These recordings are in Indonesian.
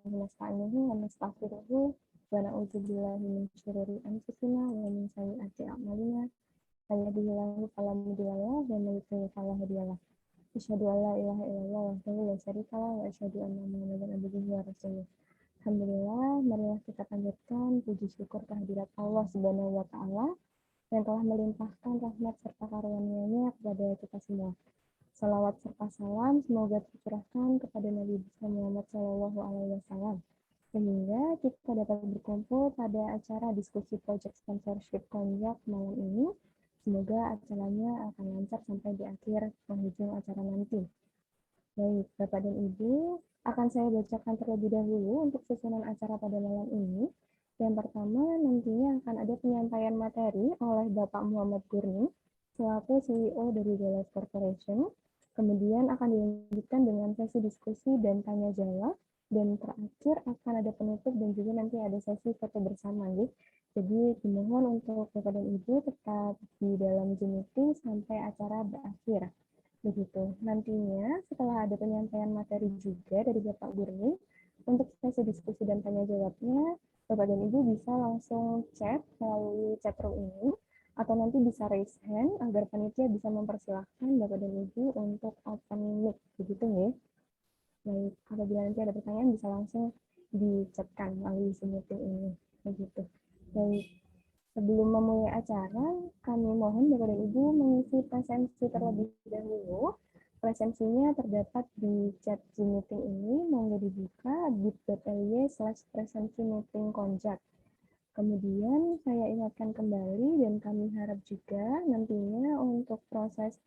nasta'inuhu wa nastaghfiruhu wa na'udzu billahi min syururi anfusina wa min sayyiati a'malina. May yahdihillahu fala mudilla lahu wa may yudlil fala hadiya lahu. Asyhadu an la ilaha illallah wahdahu la syarika lahu wa asyhadu anna Muhammadan abduhu wa rasuluh. Alhamdulillah, marilah kita panjatkan puji syukur kehadirat Allah Subhanahu wa taala yang telah melimpahkan rahmat serta karunia-Nya kepada kita semua. Salawat serta salam semoga tercurahkan kepada Nabi Muhammad SAW sehingga kita dapat berkumpul pada acara diskusi project sponsorship konjak malam ini. Semoga acaranya akan lancar sampai di akhir penghujung acara nanti. Baik, Bapak dan Ibu, akan saya bacakan terlebih dahulu untuk susunan acara pada malam ini. Yang pertama, nantinya akan ada penyampaian materi oleh Bapak Muhammad Gurni selaku CEO dari GoLive Corporation. Kemudian akan dilanjutkan dengan sesi diskusi dan tanya jawab, dan terakhir akan ada penutup dan juga nanti ada sesi foto bersama, gitu. Jadi dimohon untuk Bapak dan Ibu tetap di dalam Zoom meeting sampai acara berakhir. Begitu. Nantinya setelah ada penyampaian materi juga dari Bapak Gurni, untuk sesi diskusi dan tanya jawabnya, Bapak dan Ibu bisa langsung chat melalui chat room ini, atau nanti bisa raise hand agar panitia bisa mempersilahkan Bapak dan Ibu untuk open mic, begitu ya. Baik, apabila nanti ada pertanyaan bisa langsung dicatkan melalui Zoom meeting ini, begitu. Baik, sebelum memulai acara, kami mohon Bapak dan Ibu mengisi presensi terlebih dahulu. Presensinya terdapat di chat Zoom meeting ini, monggo dibuka bit.ly/presensi meeting konjak. Kemudian saya ingatkan kembali dan kami harap juga nantinya untuk proses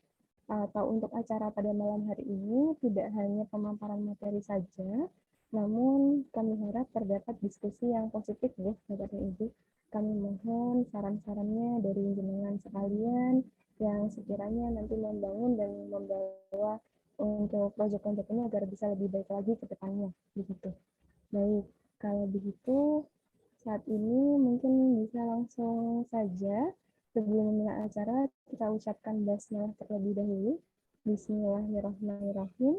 atau untuk acara pada malam hari ini tidak hanya pemaparan materi saja, namun kami harap terdapat diskusi yang positif ya Bapak dan Ibu. Kami mohon saran-sarannya dari jenengan sekalian yang sekiranya nanti membangun dan membawa untuk proyek-proyek ini agar bisa lebih baik lagi ke depannya begitu. Baik, kalau begitu saat ini mungkin bisa langsung saja sebelum memulai acara kita ucapkan basmalah terlebih dahulu. Bismillahirrahmanirrahim.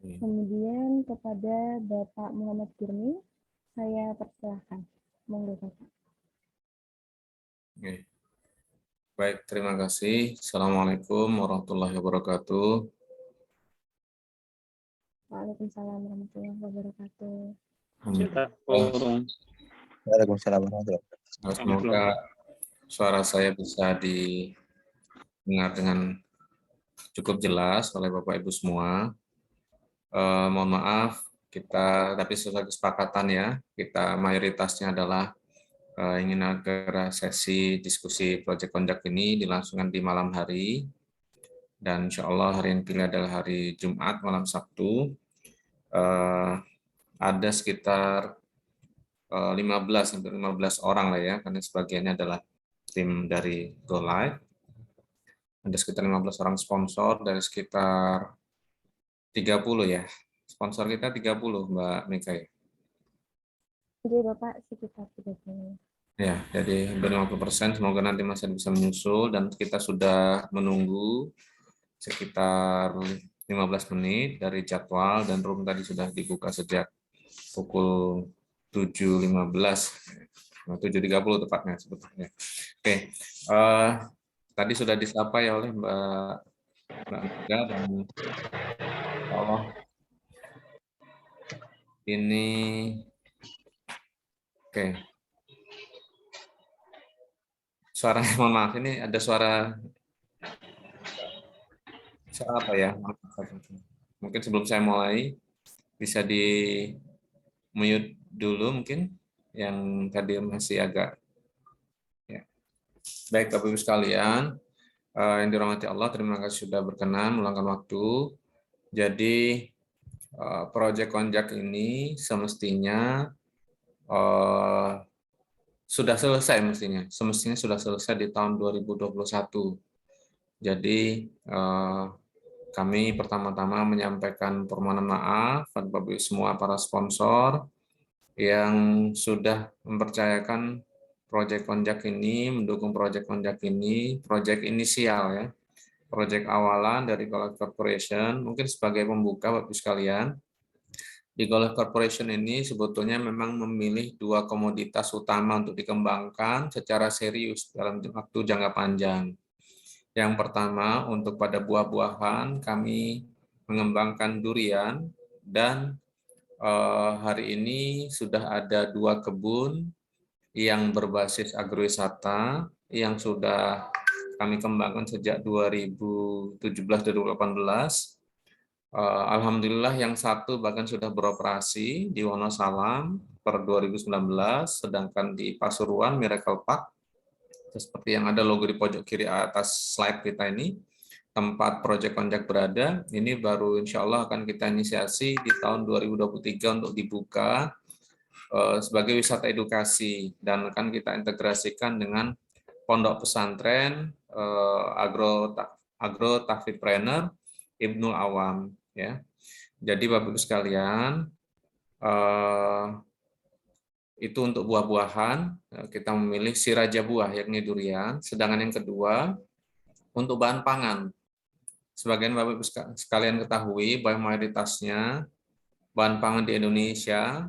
Kemudian kepada Bapak Muhammad Gurni saya persilahkan. Monggo Bapak. Oke. Baik, terima kasih. Assalamualaikum warahmatullahi wabarakatuh. Waalaikumsalam warahmatullahi wabarakatuh. Waalaikumsalam warahmatullahi wabarakatuh. Semoga suara saya bisa didengar dengan cukup jelas oleh Bapak Ibu semua. Mohon maaf, tapi sesuai kesepakatan ya, kita mayoritasnya adalah ingin agar sesi diskusi Project Konjak ini dilangsungkan di malam hari, dan insya Allah hari yang pilih adalah hari Jumat malam Sabtu. Ada sekitar 15 orang lah ya, karena sebagiannya adalah tim dari GoLive. Ada sekitar 15 orang sponsor dari sekitar 30 ya. Sponsor kita 30 Mbak Mika ya. Jadi Bapak sekitar 30. Ya, jadi hampir 50%. Semoga nanti masih bisa menyusul, dan kita sudah menunggu sekitar 15 menit dari jadwal, dan room tadi sudah dibuka sejak pukul 7.15, 7.30 tepatnya sebetulnya. Oke, tadi sudah disapa ya oleh Mbak Mega, dan Allah ini oke. Suaranya, mohon maaf, ini ada suara apa ya? Mungkin sebelum saya mulai bisa di mute dulu mungkin yang tadi masih agak ya. Baik Bapak Ibu sekalian, yang dirahmati Allah, terima kasih sudah berkenan meluangkan waktu. Jadi proyek konjak ini semestinya sudah selesai, semestinya sudah selesai di tahun 2021. Jadi kami pertama-tama menyampaikan permohonan maaf kepada Bapak Ibu semua para sponsor yang sudah mempercayakan proyek konjak ini, mendukung proyek konjak ini, proyek inisial ya, proyek awalan dari GoLive Corporation. Mungkin sebagai pembuka Bapak Ibu sekalian, Di Golf Corporation ini sebetulnya memang memilih dua komoditas utama untuk dikembangkan secara serius dalam waktu jangka panjang. Yang pertama, untuk pada buah-buahan, kami mengembangkan durian, dan hari ini sudah ada 2 kebun yang berbasis agrowisata yang sudah kami kembangkan sejak 2017-2018. Alhamdulillah yang satu bahkan sudah beroperasi di Wonosalam per 2019, sedangkan di Pasuruan Miracle Park, seperti yang ada logo di pojok kiri atas slide kita ini, tempat Project Konjak berada, ini baru insya Allah akan kita inisiasi di tahun 2023 untuk dibuka sebagai wisata edukasi, dan akan kita integrasikan dengan pondok pesantren agro Tahfidpreneur Ibnul Awam, ya. Jadi Bapak Ibu sekalian, itu untuk buah-buahan kita memilih si raja buah yakni durian. Sedangkan yang kedua untuk bahan pangan, sebagian Bapak Ibu sekalian ketahui bahwa mayoritasnya bahan pangan di Indonesia,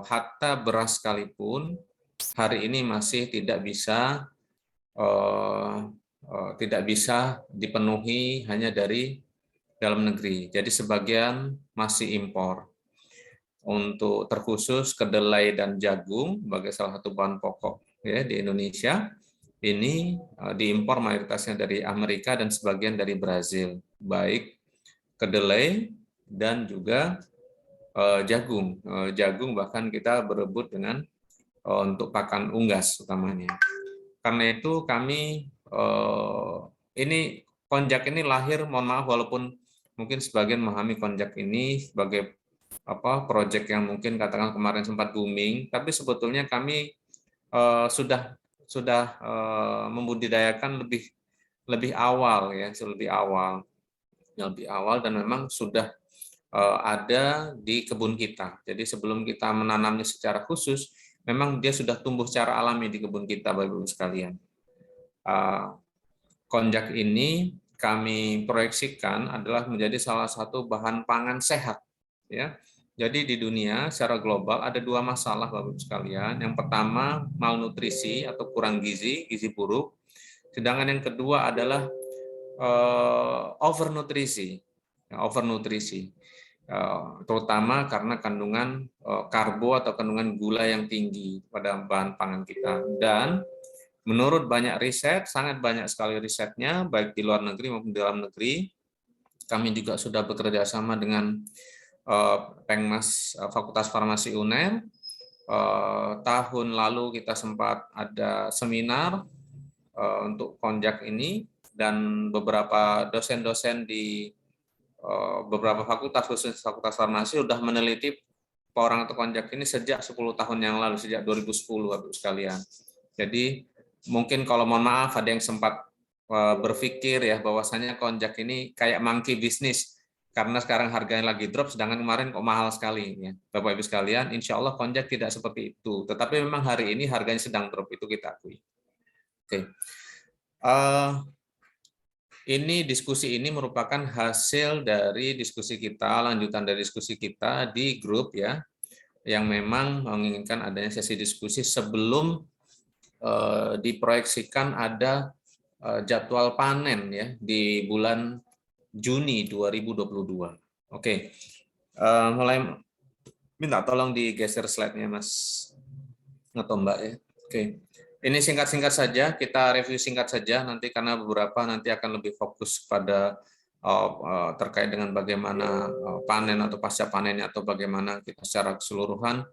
hatta beras sekalipun hari ini masih tidak bisa dipenuhi hanya dari dalam negeri. Jadi sebagian masih impor. Untuk terkhusus kedelai dan jagung sebagai salah satu bahan pokok ya di Indonesia, ini diimpor mayoritasnya dari Amerika dan sebagian dari Brazil, baik kedelai dan juga jagung. Jagung bahkan kita berebut dengan untuk pakan unggas utamanya. Karena itu kami ini konjak ini lahir, mohon maaf walaupun mungkin sebagian memahami konjak ini sebagai proyek yang mungkin katakan kemarin sempat booming, tapi sebetulnya kami sudah membudidayakan lebih awal ya, lebih awal dan memang sudah ada di kebun kita. Jadi sebelum kita menanamnya secara khusus, memang dia sudah tumbuh secara alami di kebun kita, Bapak Ibu sekalian. Konjak ini kami proyeksikan adalah menjadi salah satu bahan pangan sehat, ya. Jadi di dunia secara global ada 2 masalah Bapak Ibu sekalian. Yang pertama malnutrisi atau kurang gizi buruk. Sedangkan yang kedua adalah overnutrisi. Terutama karena kandungan karbo atau kandungan gula yang tinggi pada bahan pangan kita. Dan menurut banyak riset, sangat banyak sekali risetnya, baik di luar negeri maupun di dalam negeri, kami juga sudah bekerja sama dengan Pengmas Fakultas Farmasi UNER. Tahun lalu kita sempat ada seminar untuk konjak ini, dan beberapa dosen-dosen di beberapa fakultas, khusus Fakultas Farmasi, sudah meneliti orang atau konjak ini sejak 10 tahun yang lalu, sejak 2010, Bapak sekalian. Jadi mungkin kalau mohon maaf ada yang sempat berpikir ya bahwasanya konjak ini kayak monkey business, karena sekarang harganya lagi drop, sedangkan kemarin kok mahal sekali. Ya. Bapak Ibu sekalian, insya Allah konjak tidak seperti itu. Tetapi memang hari ini harganya sedang drop, itu kita akui. Oke. Ini diskusi ini merupakan hasil dari diskusi kita, lanjutan dari diskusi kita di grup ya, yang memang menginginkan adanya sesi diskusi sebelum diproyeksikan ada jadwal panen ya di bulan Juni 2022. Oke, mulai minta tolong digeser slide-nya Mas atau Mbak ya. Oke, ini singkat-singkat saja, kita review singkat saja nanti karena beberapa nanti akan lebih fokus pada terkait dengan bagaimana panen atau pasca panennya, atau bagaimana kita secara keseluruhan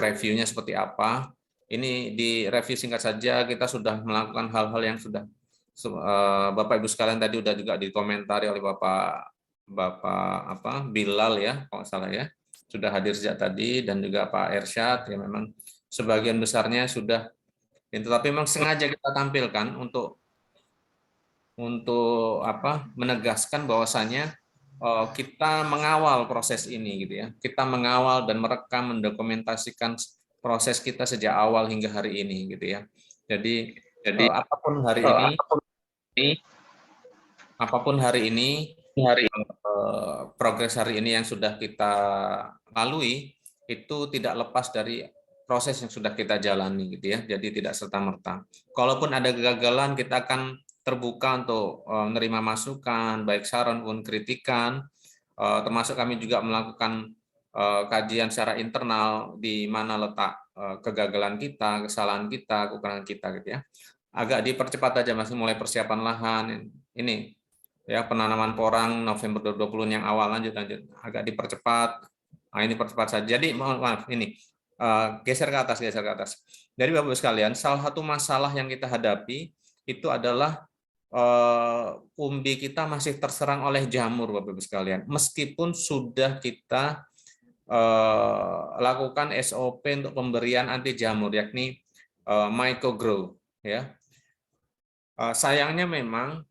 reviewnya seperti apa. Ini di review singkat saja, kita sudah melakukan hal-hal yang sudah Bapak Ibu sekalian tadi sudah juga dikomentari oleh Bapak Bilal ya, kalau salah ya, sudah hadir sejak tadi, dan juga Pak Ersyad ya, memang sebagian besarnya sudah, tetapi memang sengaja kita tampilkan untuk menegaskan bahwasannya kita mengawal proses ini gitu ya, kita mengawal dan merekam, mendokumentasikan proses kita sejak awal hingga hari ini gitu ya. Jadi apapun hari ini progres hari ini yang sudah kita lalui itu tidak lepas dari proses yang sudah kita jalani gitu ya. Jadi tidak serta-merta. Kalaupun ada kegagalan, kita akan terbuka untuk menerima masukan, baik saran maupun kritikan. Termasuk kami juga melakukan kajian secara internal di mana letak kegagalan kita, kesalahan kita, kekurangan kita gitu ya. Agak dipercepat aja masih mulai persiapan lahan ini ya, penanaman porang November 2020 yang awal, lanjut agak dipercepat. Nah, ini percepat saja. Jadi maaf ini geser ke atas. Dari Bapak sekalian, salah satu masalah yang kita hadapi itu adalah umbi kita masih terserang oleh jamur, Bapak sekalian. Meskipun sudah kita lakukan SOP untuk pemberian anti jamur, yakni Mycogrow, ya. Sayangnya memang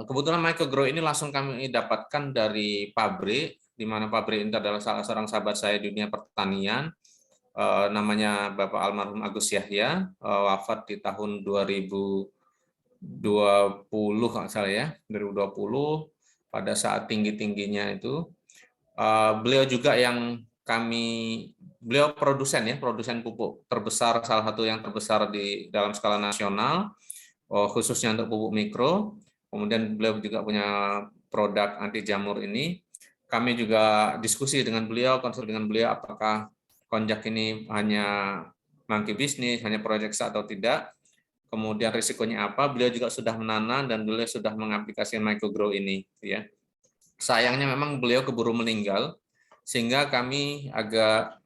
kebetulan Mycogrow ini langsung kami dapatkan dari pabrik, di mana pabrik ini adalah salah seorang sahabat saya di dunia pertanian, namanya Bapak almarhum Agus Yahya, wafat di tahun 2020 kalau salah ya, 2020 pada saat tinggi-tingginya itu. Beliau juga yang beliau produsen ya, produsen pupuk terbesar, salah satu yang terbesar di dalam skala nasional, khususnya untuk pupuk mikro. Kemudian beliau juga punya produk anti jamur ini. Kami juga diskusi dengan beliau, konsul dengan beliau apakah konjak ini hanya monkey bisnis, hanya proyek atau tidak. Kemudian risikonya apa? Beliau juga sudah menanam dan beliau sudah mengaplikasikan Mycogrow ini ya. Sayangnya memang beliau keburu meninggal sehingga kami agak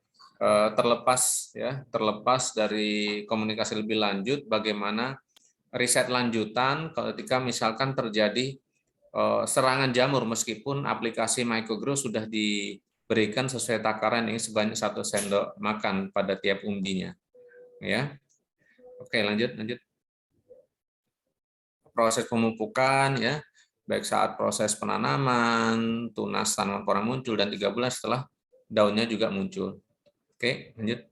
terlepas dari komunikasi lebih lanjut bagaimana riset lanjutan ketika misalkan terjadi serangan jamur meskipun aplikasi Mycogrow sudah diberikan sesuai takaran ini sebanyak 1 sendok makan pada tiap umbinya. Ya, oke lanjut. Proses pemupukan ya, baik saat proses penanaman, tunas tanaman porang muncul dan 3 bulan setelah daunnya juga muncul. Oke, lanjut.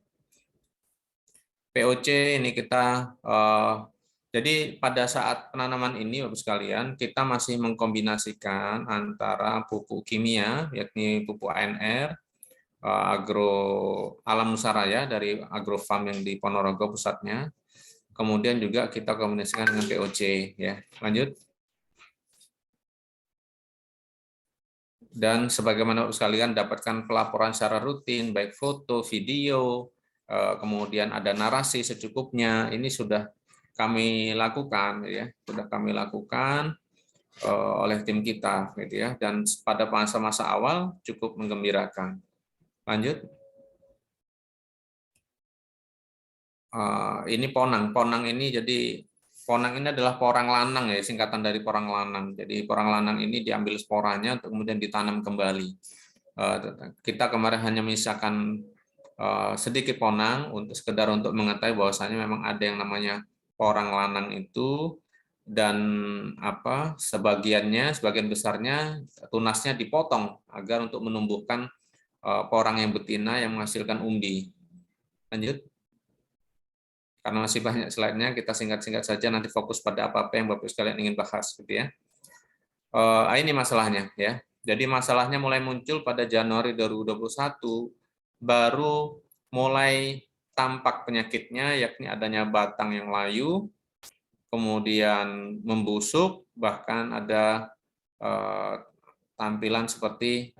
POC ini kita jadi pada saat penanaman ini Bapak sekalian, kita masih mengkombinasikan antara pupuk kimia, yakni pupuk ANR, Agro Alam Nusaraya dari Agrofarm yang di Ponorogo pusatnya. Kemudian juga kita kombinasikan dengan POC ya. Lanjut. Dan sebagaimana Bapak sekalian dapatkan pelaporan secara rutin, baik foto, video, kemudian ada narasi secukupnya. Ini sudah kami lakukan ya, oleh tim kita gitu ya, dan pada masa-masa awal cukup menggembirakan. Lanjut. Ini ponang ini jadi ponang ini adalah porang lanang ya, singkatan dari porang lanang. Jadi porang lanang ini diambil sporanya untuk kemudian ditanam kembali. Kita kemarin hanya menyisakan sedikit ponang untuk sekedar untuk mengetahui bahwasanya memang ada yang namanya porang lanang itu, dan sebagian besarnya tunasnya dipotong agar untuk menumbuhkan porang yang betina yang menghasilkan umbi. Lanjut. Karena masih banyak slide-nya, kita singkat-singkat saja, nanti fokus pada apa-apa yang Bapak sekalian ingin bahas gitu ya. Ini masalahnya ya. Jadi masalahnya mulai muncul pada Januari 2021, baru mulai tampak penyakitnya, yakni adanya batang yang layu, kemudian membusuk, bahkan ada tampilan seperti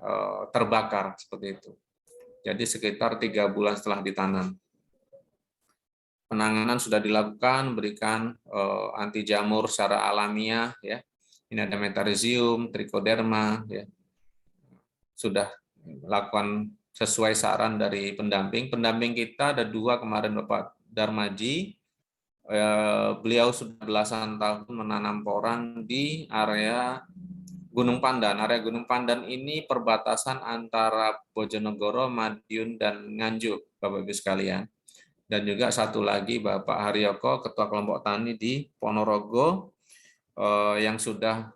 terbakar seperti itu. Jadi sekitar 3 bulan setelah ditanam. Penanganan sudah dilakukan, berikan anti jamur secara alamiah ya. Ini ada metarhizium, trichoderma ya. Sudah lakukan sesuai saran dari pendamping. Pendamping kita ada 2 kemarin, Bapak Darmaji. Beliau sudah belasan tahun menanam porang di area Gunung Pandan. Area Gunung Pandan ini perbatasan antara Bojonegoro, Madiun, dan Nganjuk, Bapak-Ibu sekalian. Dan juga satu lagi Bapak Haryoko, Ketua Kelompok Tani di Ponorogo, yang sudah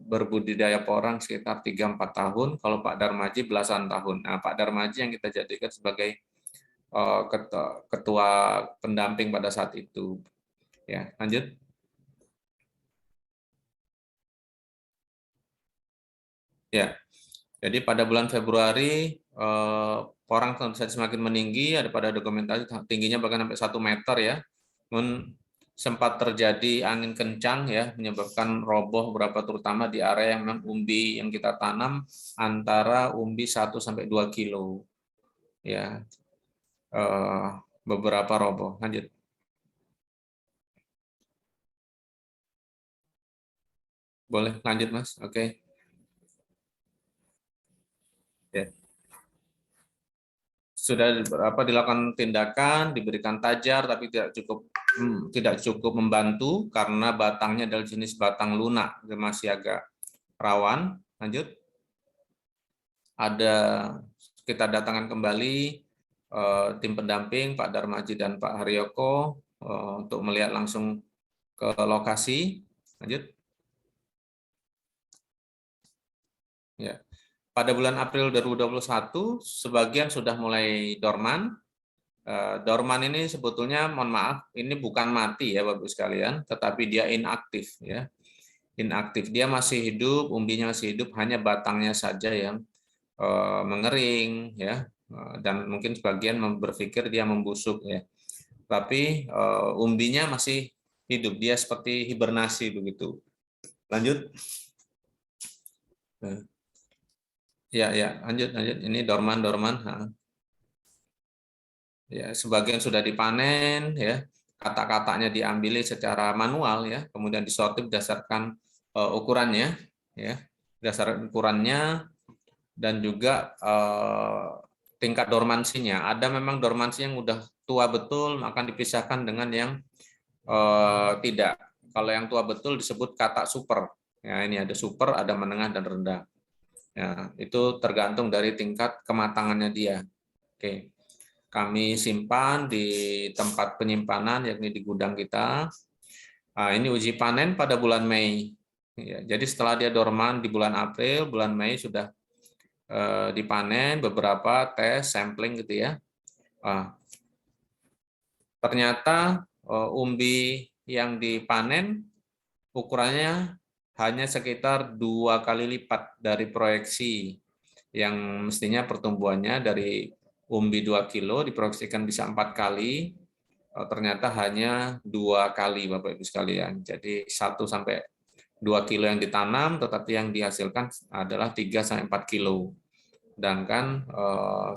berbudidaya porang sekitar 3-4 tahun. Kalau Pak Darmaji belasan tahun. Nah, Pak Darmaji yang kita jadikan sebagai ketua pendamping pada saat itu. Ya, lanjut. Ya, jadi pada bulan Februari orang semakin meninggi, ada pada dokumentasi tingginya bahkan sampai 1 meter ya. Sempat terjadi angin kencang ya, menyebabkan roboh beberapa terutama di area yang memang umbi yang kita tanam antara umbi 1 sampai 2 kilo ya, beberapa roboh. Lanjut. Boleh lanjut Mas. Oke. Ya. Sudah dilakukan tindakan, diberikan tajar, tapi tidak cukup membantu karena batangnya adalah jenis batang lunak, masih agak rawan. Lanjut. Ada kita datangkan kembali tim pendamping Pak Darmaji dan Pak Haryoko untuk melihat langsung ke lokasi. Lanjut. Ya. Pada bulan April 2021, sebagian sudah mulai dorman. Dorman ini sebetulnya, mohon maaf, ini bukan mati ya Bapak sekalian, tetapi dia inaktif ya. Inaktif, dia masih hidup, umbinya masih hidup, hanya batangnya saja yang mengering ya, dan mungkin sebagian berpikir dia membusuk ya. Tapi umbinya masih hidup, dia seperti hibernasi begitu. Lanjut. Ya, lanjut. Ini dorman. Ya, sebagian sudah dipanen ya. Kata-katanya diambil secara manual ya, kemudian disortir berdasarkan ukurannya ya. Berdasarkan ukurannya dan juga tingkat dormansinya. Ada memang dormansi yang udah tua betul, maka dipisahkan dengan yang tidak. Kalau yang tua betul disebut kata super. Ya, ini ada super, ada menengah dan rendah. Ya, itu tergantung dari tingkat kematangannya dia. Oke. Kami simpan di tempat penyimpanan, yakni di gudang kita. Nah, ini uji panen pada bulan Mei. Ya, jadi setelah dia dorman di bulan April, bulan Mei sudah dipanen beberapa tes sampling gitu ya. Ternyata umbi yang dipanen ukurannya hanya sekitar 2 kali lipat dari proyeksi yang mestinya pertumbuhannya dari umbi 2 kilo diproyeksikan bisa 4 kali, ternyata hanya 2 kali Bapak Ibu sekalian. Jadi 1 sampai 2 kilo yang ditanam, tetapi yang dihasilkan adalah 3 sampai 4 kilo. Sedangkan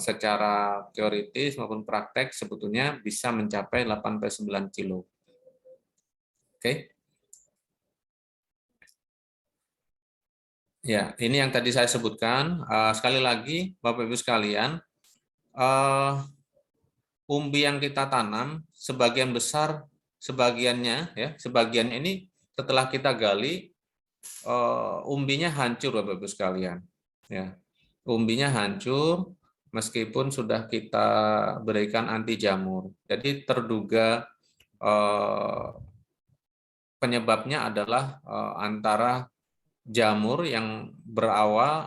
secara teoritis maupun praktek sebetulnya bisa mencapai 8 sampai 9 kilo. Oke. Ya, ini yang tadi saya sebutkan. Sekali lagi, Bapak Ibu sekalian, umbi yang kita tanam sebagian besar, sebagian ini setelah kita gali, umbinya hancur Bapak Ibu sekalian. Ya, umbinya hancur meskipun sudah kita berikan anti jamur. Jadi terduga penyebabnya adalah antara jamur yang berawal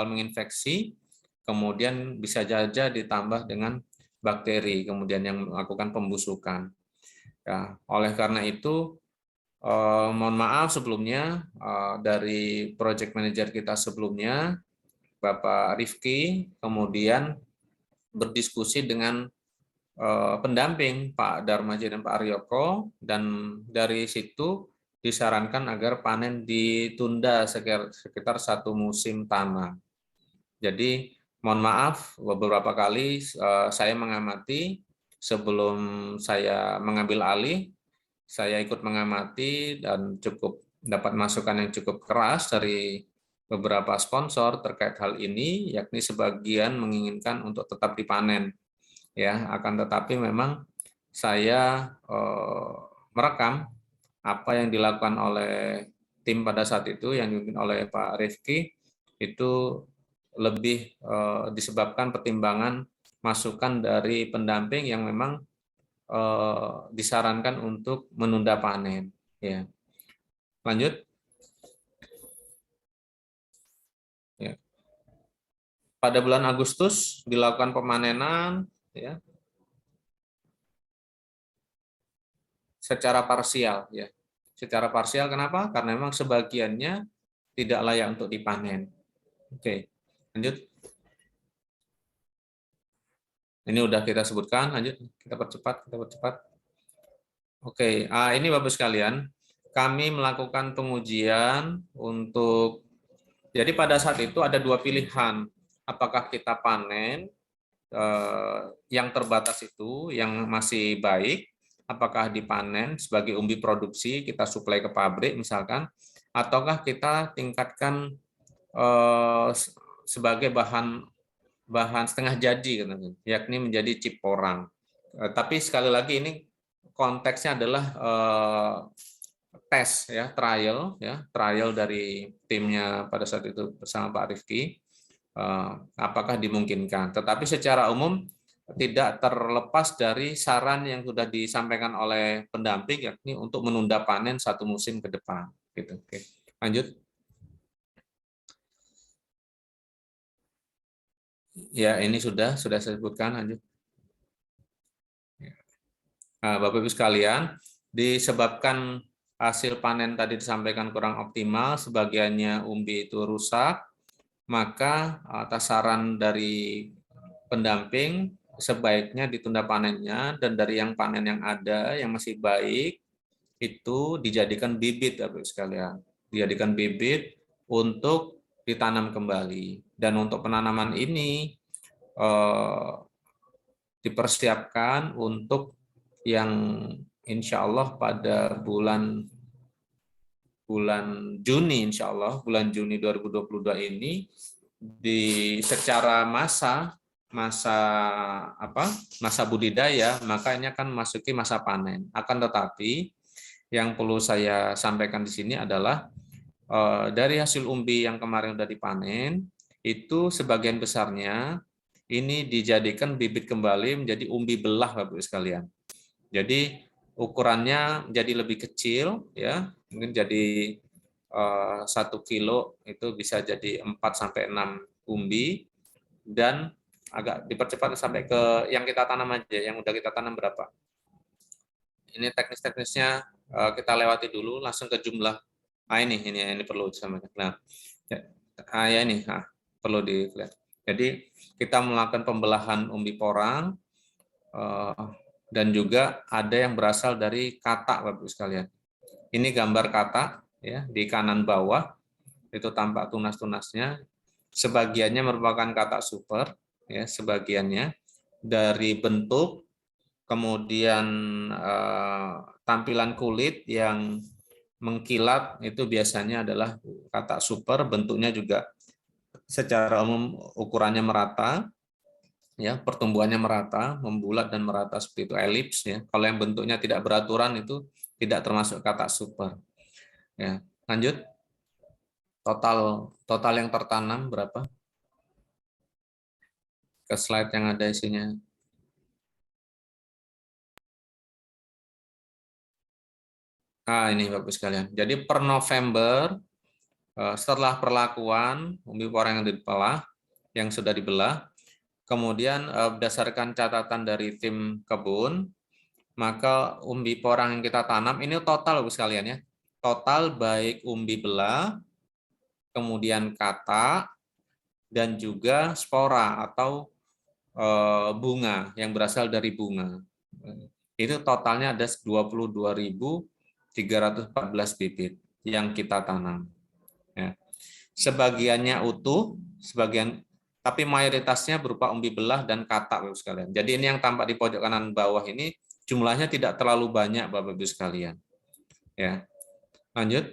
menginfeksi, kemudian bisa saja ditambah dengan bakteri, kemudian yang melakukan pembusukan. Ya, oleh karena itu, mohon maaf sebelumnya dari project manager kita sebelumnya, Bapak Rifki, kemudian berdiskusi dengan pendamping Pak Darmaji dan Pak Aryoko, dan dari situ disarankan agar panen ditunda sekitar 1 musim tanam. Jadi mohon maaf beberapa kali saya mengamati sebelum saya mengambil alih, saya ikut mengamati dan cukup dapat masukan yang cukup keras dari beberapa sponsor terkait hal ini, yakni sebagian menginginkan untuk tetap dipanen. Ya, akan tetapi memang saya merekam apa yang dilakukan oleh tim pada saat itu yang dipimpin oleh Pak Rifki, itu lebih disebabkan pertimbangan masukan dari pendamping yang memang disarankan untuk menunda panen. Ya. Lanjut. Ya. Pada bulan Agustus dilakukan pemanenan, ya, secara parsial. Ya. Secara parsial kenapa? Karena memang sebagiannya tidak layak untuk dipanen. Oke, lanjut. Ini udah kita sebutkan, lanjut. Kita percepat. Oke, ini Bapak sekalian, kami melakukan pengujian untuk, jadi pada saat itu ada dua pilihan, apakah kita panen yang terbatas itu, yang masih baik, apakah dipanen sebagai umbi produksi, kita suplai ke pabrik misalkan, ataukah kita tingkatkan sebagai bahan setengah jadi, yakni menjadi chip porang. Tapi sekali lagi ini konteksnya adalah tes ya, trial dari timnya pada saat itu bersama Pak Rifki, apakah dimungkinkan. Tetapi secara umum tidak terlepas dari saran yang sudah disampaikan oleh pendamping, yakni untuk menunda panen satu musim ke depan. Gitu. Oke. Lanjut. Ya, ini sudah saya sebutkan. Lanjut. Nah, Bapak Ibu sekalian, disebabkan hasil panen tadi disampaikan kurang optimal, sebagiannya umbi itu rusak, maka atas saran dari pendamping sebaiknya ditunda panennya, dan dari yang panen yang ada yang masih baik itu dijadikan bibit, Bapak Ibu sekalian. Dijadikan bibit untuk ditanam kembali. Dan untuk penanaman ini dipersiapkan untuk yang insya Allah pada bulan Juni, insya Allah bulan Juni 2022 ini secara masa budidaya, maka ini akan memasuki masa panen. Akan tetapi yang perlu saya sampaikan di sini adalah dari hasil umbi yang kemarin sudah dipanen itu sebagian besarnya ini dijadikan bibit kembali menjadi umbi belah, Bapak Ibu sekalian. Jadi ukurannya menjadi lebih kecil, ya, mungkin jadi 1 kilo itu bisa jadi 4-6 umbi, dan agak dipercepat sampai ke yang kita tanam aja, yang udah kita tanam berapa. Ini teknis-teknisnya kita lewati dulu, langsung ke jumlah. Ini perlu disampaikan. Nah, ya ini perlu dilihat. Jadi kita melakukan pembelahan umbi porang, dan juga ada yang berasal dari katak, Bapak Ibu sekalian. Ini gambar katak ya, di kanan bawah itu tampak tunas-tunasnya. Sebagiannya merupakan katak super ya, sebagiannya dari bentuk, kemudian tampilan kulit yang mengkilat itu biasanya adalah katak super, bentuknya juga secara umum ukurannya merata, ya, pertumbuhannya merata, membulat dan merata seperti itu, elips ya. Kalau yang bentuknya tidak beraturan itu tidak termasuk katak super. Ya, lanjut. Total yang tertanam berapa? Ke slide yang ada isinya. Ini Bapak sekalian. Jadi per November setelah perlakuan umbi porang yang dibelah, yang sudah dibelah, kemudian berdasarkan catatan dari tim kebun, maka umbi porang yang kita tanam ini total Bapak sekalian ya. Total baik umbi belah, kemudian katak, dan juga spora atau bunga yang berasal dari bunga. Itu totalnya ada 22.314 bibit yang kita tanam. Ya. Sebagiannya utuh, tapi mayoritasnya berupa umbi belah dan katak, Bapak sekalian. Jadi ini yang tampak di pojok kanan bawah ini jumlahnya tidak terlalu banyak, Bapak Ibu sekalian. Ya. Lanjut.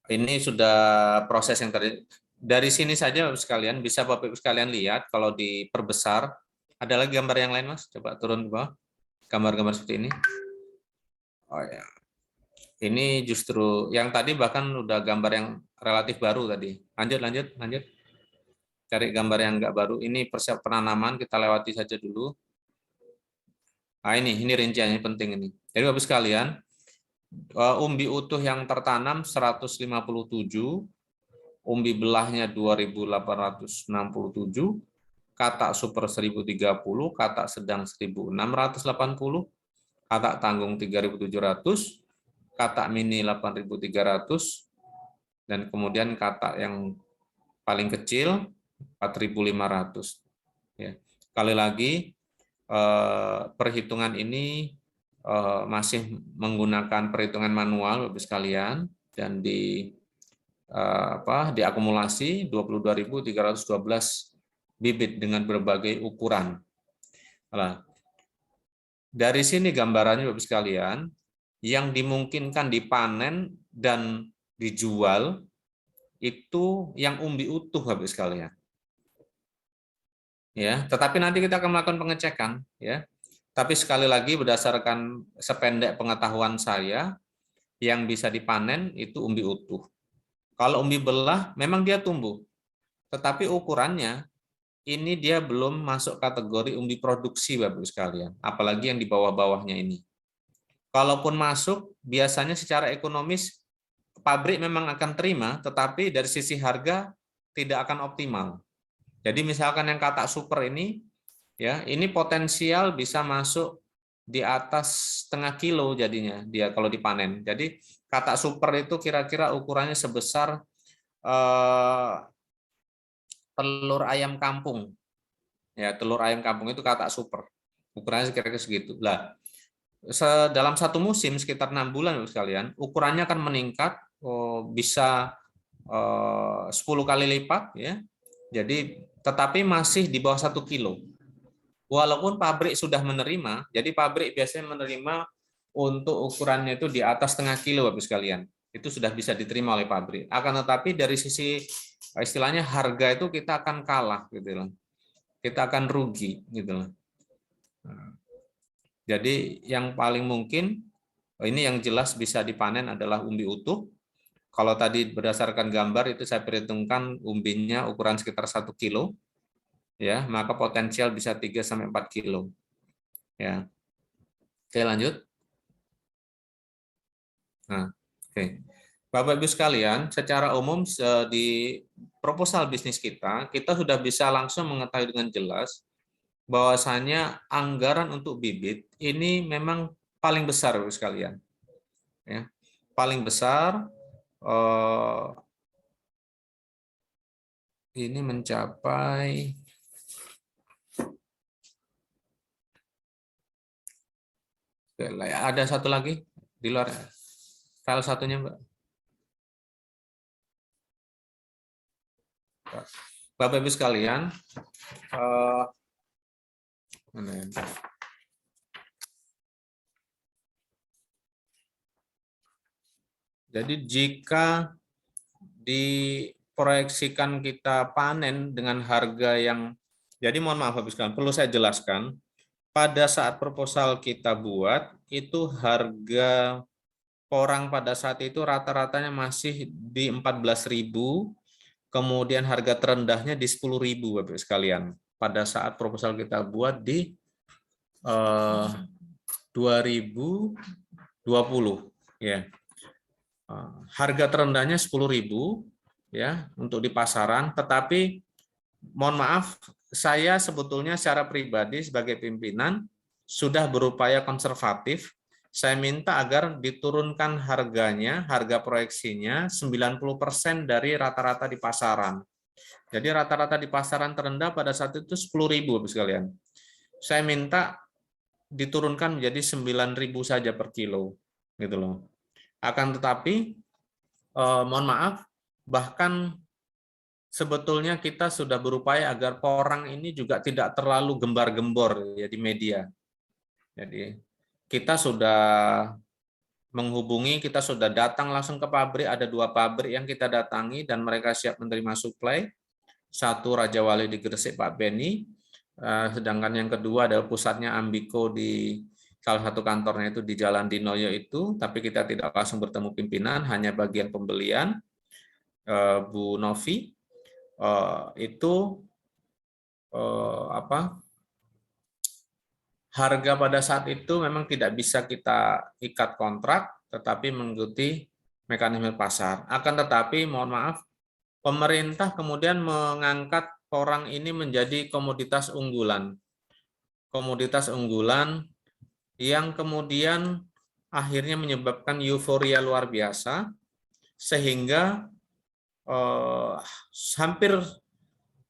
Ini sudah proses yang terjadi. Dari sini saja Bapak sekalian bisa Bapak Ibu sekalian lihat kalau diperbesar. Ada lagi gambar yang lain, Mas? Coba turun ke bawah. Gambar-gambar seperti ini. Oh ya. Ini justru yang tadi bahkan udah gambar yang relatif baru tadi. Lanjut. Cari gambar yang enggak baru. Ini persiapan penanaman, kita lewati saja dulu. Ini rinciannya penting ini. Jadi Bapak sekalian, umbi utuh yang tertanam 157, umbi belahnya 2.867, katak super 1.030, katak sedang 1.680, katak tanggung 3.700, katak mini 8.300, dan kemudian katak yang paling kecil 4.500. Ya. Sekali lagi, perhitungan ini masih menggunakan perhitungan manual, Bapak sekalian, dan diakumulasi 22.312 bibit dengan berbagai ukuran. Nah, dari sini gambarannya Bapak sekalian, yang dimungkinkan dipanen dan dijual itu yang umbi utuh Bapak sekalian. Ya, tetapi nanti kita akan melakukan pengecekan, ya. Tapi sekali lagi berdasarkan sependek pengetahuan saya, yang bisa dipanen itu umbi utuh. Kalau umbi belah memang dia tumbuh, tetapi ukurannya ini dia belum masuk kategori umbi produksi Bapak sekalian, apalagi yang di bawah-bawahnya ini. Kalaupun masuk, biasanya secara ekonomis pabrik memang akan terima, tetapi dari sisi harga tidak akan optimal. Jadi misalkan yang katak super ini, ya ini potensial bisa masuk di atas setengah kilo jadinya dia kalau dipanen. Jadi katak super itu kira-kira ukurannya sebesar telur ayam kampung. Ya, telur ayam kampung itu katak super. Ukurannya kira-kira segitu. Lah, dalam satu musim sekitar 6 bulan sekalian, ukurannya akan meningkat bisa 10 kali lipat, ya. Jadi tetapi masih di bawah 1 kilo. Walaupun pabrik sudah menerima, jadi pabrik biasanya menerima untuk ukurannya itu di atas setengah kilo Bapak sekalian. Itu sudah bisa diterima oleh pabrik. Akan tetapi dari sisi istilahnya harga itu kita akan kalah gitu loh. Kita akan rugi gitu loh. Jadi yang paling mungkin ini yang jelas bisa dipanen adalah umbi utuh. Kalau tadi berdasarkan gambar itu saya perhitungkan umbinya ukuran sekitar 1 kilo, ya maka potensial bisa 3-4 kilo. Ya, oke lanjut. Nah, oke. Bapak Ibu sekalian, secara umum di proposal bisnis kita sudah bisa langsung mengetahui dengan jelas bahwasanya anggaran untuk bibit ini memang paling besar Bapak sekalian. Ya, paling besar. Ini mencapai ada satu lagi di luar file satunya Mbak. Bapak Ibu sekalian, jadi jika diproyeksikan kita panen dengan harga yang, jadi mohon maaf Bapak sekalian, perlu saya jelaskan, pada saat proposal kita buat, itu harga porang pada saat itu rata-ratanya masih di 14.000, kemudian harga terendahnya di 10.000 Bapak sekalian. Pada saat proposal kita buat di 2020, ya. Harga terendahnya 10.000 ya untuk di pasaran, tetapi mohon maaf saya sebetulnya secara pribadi sebagai pimpinan sudah berupaya konservatif. Saya minta agar diturunkan harganya, harga proyeksinya 90% dari rata-rata di pasaran. Jadi rata-rata di pasaran terendah pada saat itu 10.000 sekalian. Saya minta diturunkan menjadi 9.000 saja per kilo gitu loh. Akan tetapi mohon maaf, bahkan sebetulnya kita sudah berupaya agar porang ini juga tidak terlalu gembar-gembor ya di media. Jadi kita sudah menghubungi, kita sudah datang langsung ke pabrik, ada 2 pabrik yang kita datangi dan mereka siap menerima suplai. Satu Raja Wali di Gresik Pak Beni, sedangkan yang kedua adalah pusatnya Ambiko di salah satu kantornya itu di Jalan Dinoyo itu, tapi kita tidak langsung bertemu pimpinan, hanya bagian pembelian. Bu Novi itu harga pada saat itu memang tidak bisa kita ikat kontrak, tetapi mengikuti mekanisme pasar. Akan tetapi mohon maaf, pemerintah kemudian mengangkat porang ini menjadi komoditas unggulan. Komoditas unggulan yang kemudian akhirnya menyebabkan euforia luar biasa sehingga hampir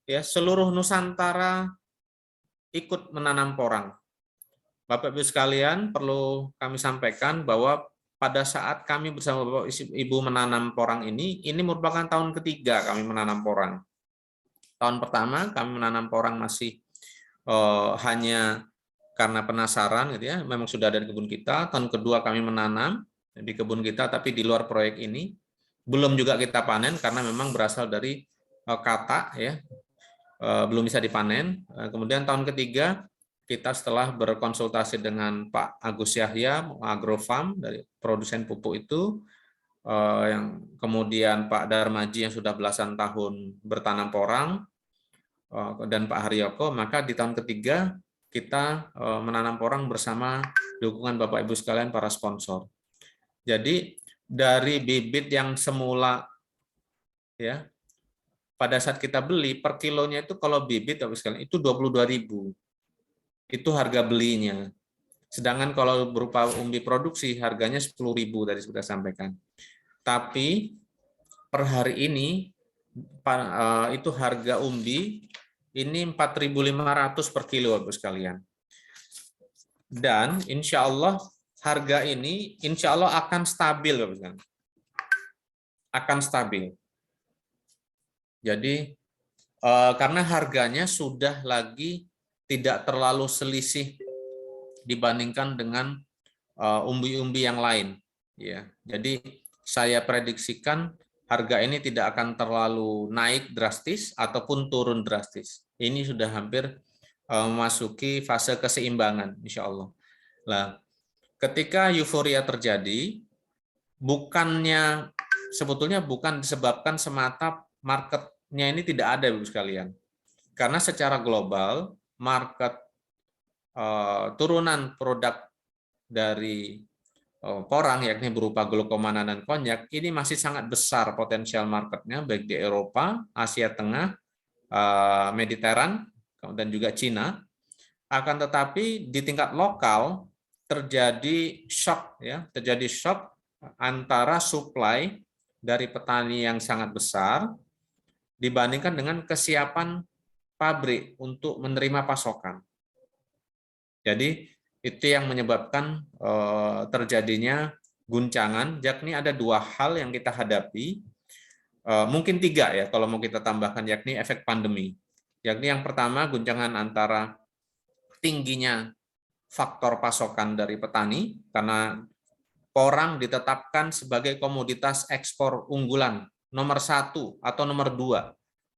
ya seluruh Nusantara ikut menanam porang. Bapak Ibu sekalian, perlu kami sampaikan bahwa pada saat kami bersama Bapak Ibu menanam porang ini merupakan tahun ketiga kami menanam porang. Tahun pertama kami menanam porang masih hanya karena penasaran, gitu ya, memang sudah ada di kebun kita. Tahun kedua kami menanam di kebun kita, tapi di luar proyek ini. Belum juga kita panen karena memang berasal dari kata, ya, belum bisa dipanen. Kemudian tahun ketiga kita setelah berkonsultasi dengan Pak Agus Yahya Agrofarm dari produsen pupuk itu, yang kemudian Pak Darmaji yang sudah belasan tahun bertanam porang, dan Pak Haryoko, maka di tahun ketiga kita menanam porang bersama dukungan Bapak Ibu sekalian para sponsor. Jadi dari bibit yang semula, ya, pada saat kita beli per kilonya itu kalau bibit Bapak sekalian itu 22.000. Itu harga belinya. Sedangkan kalau berupa umbi produksi harganya 10.000 tadi sudah sampaikan. Tapi per hari ini itu harga umbi ini 4.500 per kilo Bapak sekalian. Dan insya Allah harga ini insya Allah akan stabil Bapak sekalian. Akan stabil. Jadi karena harganya sudah lagi tidak terlalu selisih dibandingkan dengan umbi-umbi yang lain, ya. Jadi saya prediksikan harga ini tidak akan terlalu naik drastis ataupun turun drastis. Ini sudah hampir memasuki fase keseimbangan, insya Allah. Nah, ketika euforia terjadi, sebetulnya bukan disebabkan semata marketnya ini tidak ada, Ibu sekalian. Karena secara global, market turunan produk dari porang, yakni berupa glukomana dan konyak, ini masih sangat besar potensial marketnya, baik di Eropa, Asia Tengah, Mediteran, dan juga Cina. Akan tetapi di tingkat lokal terjadi shock, ya, terjadi shock antara supply dari petani yang sangat besar dibandingkan dengan kesiapan pabrik untuk menerima pasokan. Jadi itu yang menyebabkan terjadinya guncangan, yakni ada dua hal yang kita hadapi, mungkin tiga ya kalau mau kita tambahkan, yakni efek pandemi. Yakni yang pertama guncangan antara tingginya faktor pasokan dari petani karena porang ditetapkan sebagai komoditas ekspor unggulan nomor 1 atau nomor 2,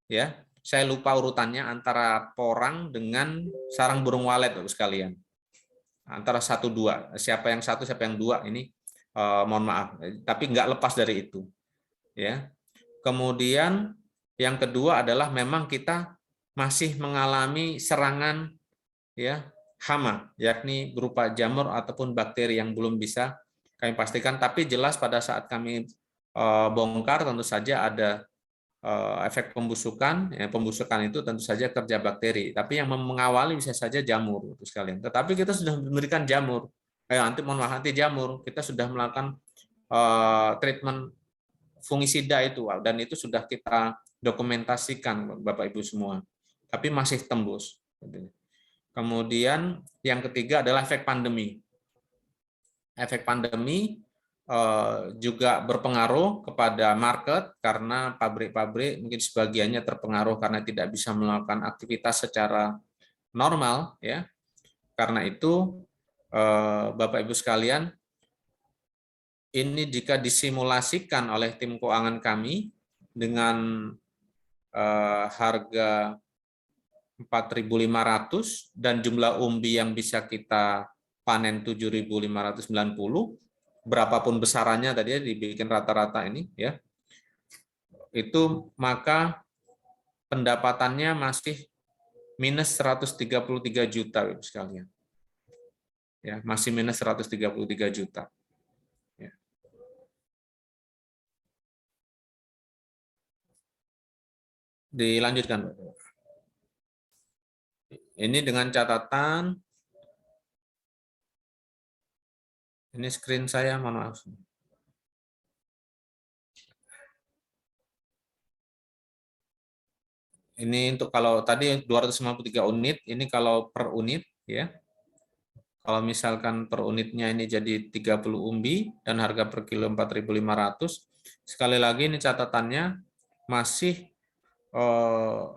ya. Saya lupa urutannya antara porang dengan sarang burung walet Bapak sekalian. Antara 1-2, siapa yang 1 siapa yang 2 ini mohon maaf, tapi nggak lepas dari itu, ya. Kemudian yang kedua adalah memang kita masih mengalami serangan, ya, hama, yakni berupa jamur ataupun bakteri yang belum bisa kami pastikan, tapi jelas pada saat kami bongkar tentu saja ada efek pembusukan. Ya, pembusukan itu tentu saja kerja bakteri, tapi yang mengawali bisa saja jamur itu sekalian. Tetapi kita sudah memberikan jamur, anti jamur, kita sudah melakukan treatment fungisida itu, dan itu sudah kita dokumentasikan Bapak Ibu semua, tapi masih tembus. Kemudian yang ketiga adalah efek pandemi. Efek pandemi juga berpengaruh kepada market karena pabrik-pabrik mungkin sebagiannya terpengaruh karena tidak bisa melakukan aktivitas secara normal, ya. Karena itu Bapak Ibu sekalian, ini jika disimulasikan oleh tim keuangan kami dengan harga 4.500 dan jumlah umbi yang bisa kita panen 7.590, berapapun besarannya tadi ya, dibikin rata-rata ini, ya, itu maka pendapatannya masih minus 133 juta Ibu sekalian, ya, masih minus 133 juta, ya. Dilanjutkan, ini dengan catatan Ini screen saya, mohon maaf. Ini untuk kalau tadi 253 unit, ini kalau per unit ya. Kalau misalkan per unitnya ini jadi 30 umbi dan harga per kilo 4.500. Sekali lagi ini catatannya masih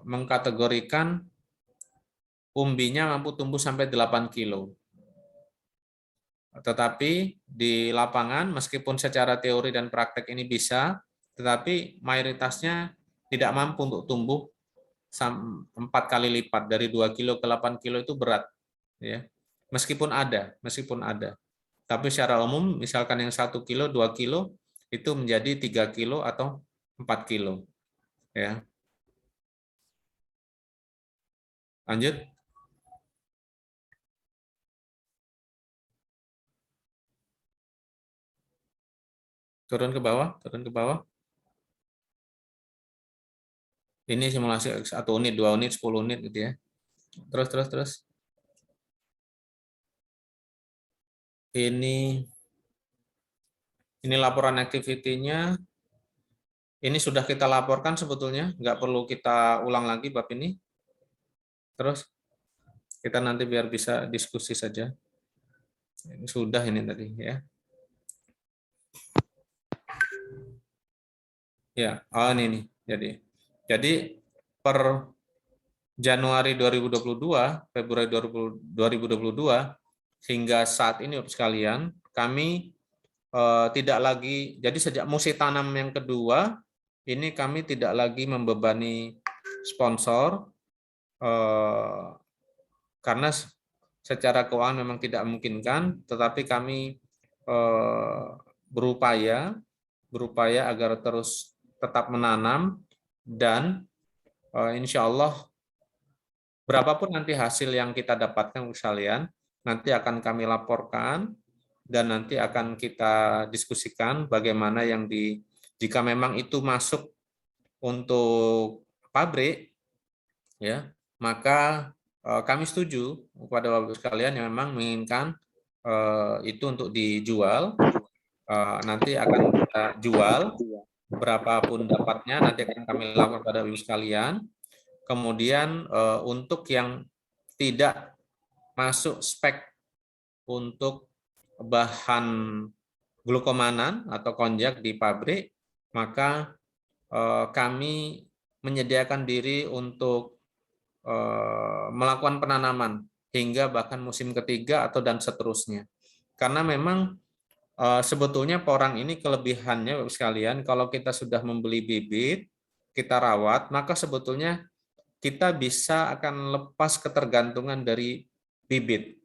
mengkategorikan umbinya mampu tumbuh sampai 8 kilo. Tetapi di lapangan meskipun secara teori dan praktek ini bisa, tetapi mayoritasnya tidak mampu untuk tumbuh 4 kali lipat dari 2 kilo ke 8 kilo itu berat ya. Meskipun ada. Tapi secara umum misalkan yang 1 kilo, 2 kilo itu menjadi 3 kilo atau 4 kilo ya. Lanjut. Turun ke bawah. Ini simulasi 1 unit, 2 unit, 10 unit gitu ya. Terus. Ini laporan activity-nya. Ini sudah kita laporkan sebetulnya, nggak perlu kita ulang lagi bab ini. Terus kita nanti biar bisa diskusi saja. Ini sudah ini tadi ya. Ya, ini nih. Jadi per Januari 2022, Februari 2022 hingga saat ini Bapak sekalian, kami tidak lagi, jadi sejak musim tanam yang kedua, ini kami tidak lagi membebani sponsor, karena secara keuangan memang tidak memungkinkan, tetapi kami berupaya agar terus tetap menanam, dan insya Allah berapapun nanti hasil yang kita dapatkan sekalian, nanti akan kami laporkan dan nanti akan kita diskusikan bagaimana jika memang itu masuk untuk pabrik ya, maka kami setuju kepada Bapak sekalian yang memang menginginkan itu untuk dijual, nanti akan kita jual berapapun dapatnya, nanti akan kami laporkan kepada Bapak sekalian. Kemudian untuk yang tidak masuk spek untuk bahan glukomanan atau konjak di pabrik, maka kami menyediakan diri untuk melakukan penanaman hingga bahkan musim ketiga atau dan seterusnya. Karena memang sebetulnya porang ini kelebihannya Bapak sekalian, kalau kita sudah membeli bibit, kita rawat, maka sebetulnya kita bisa akan lepas ketergantungan dari bibit.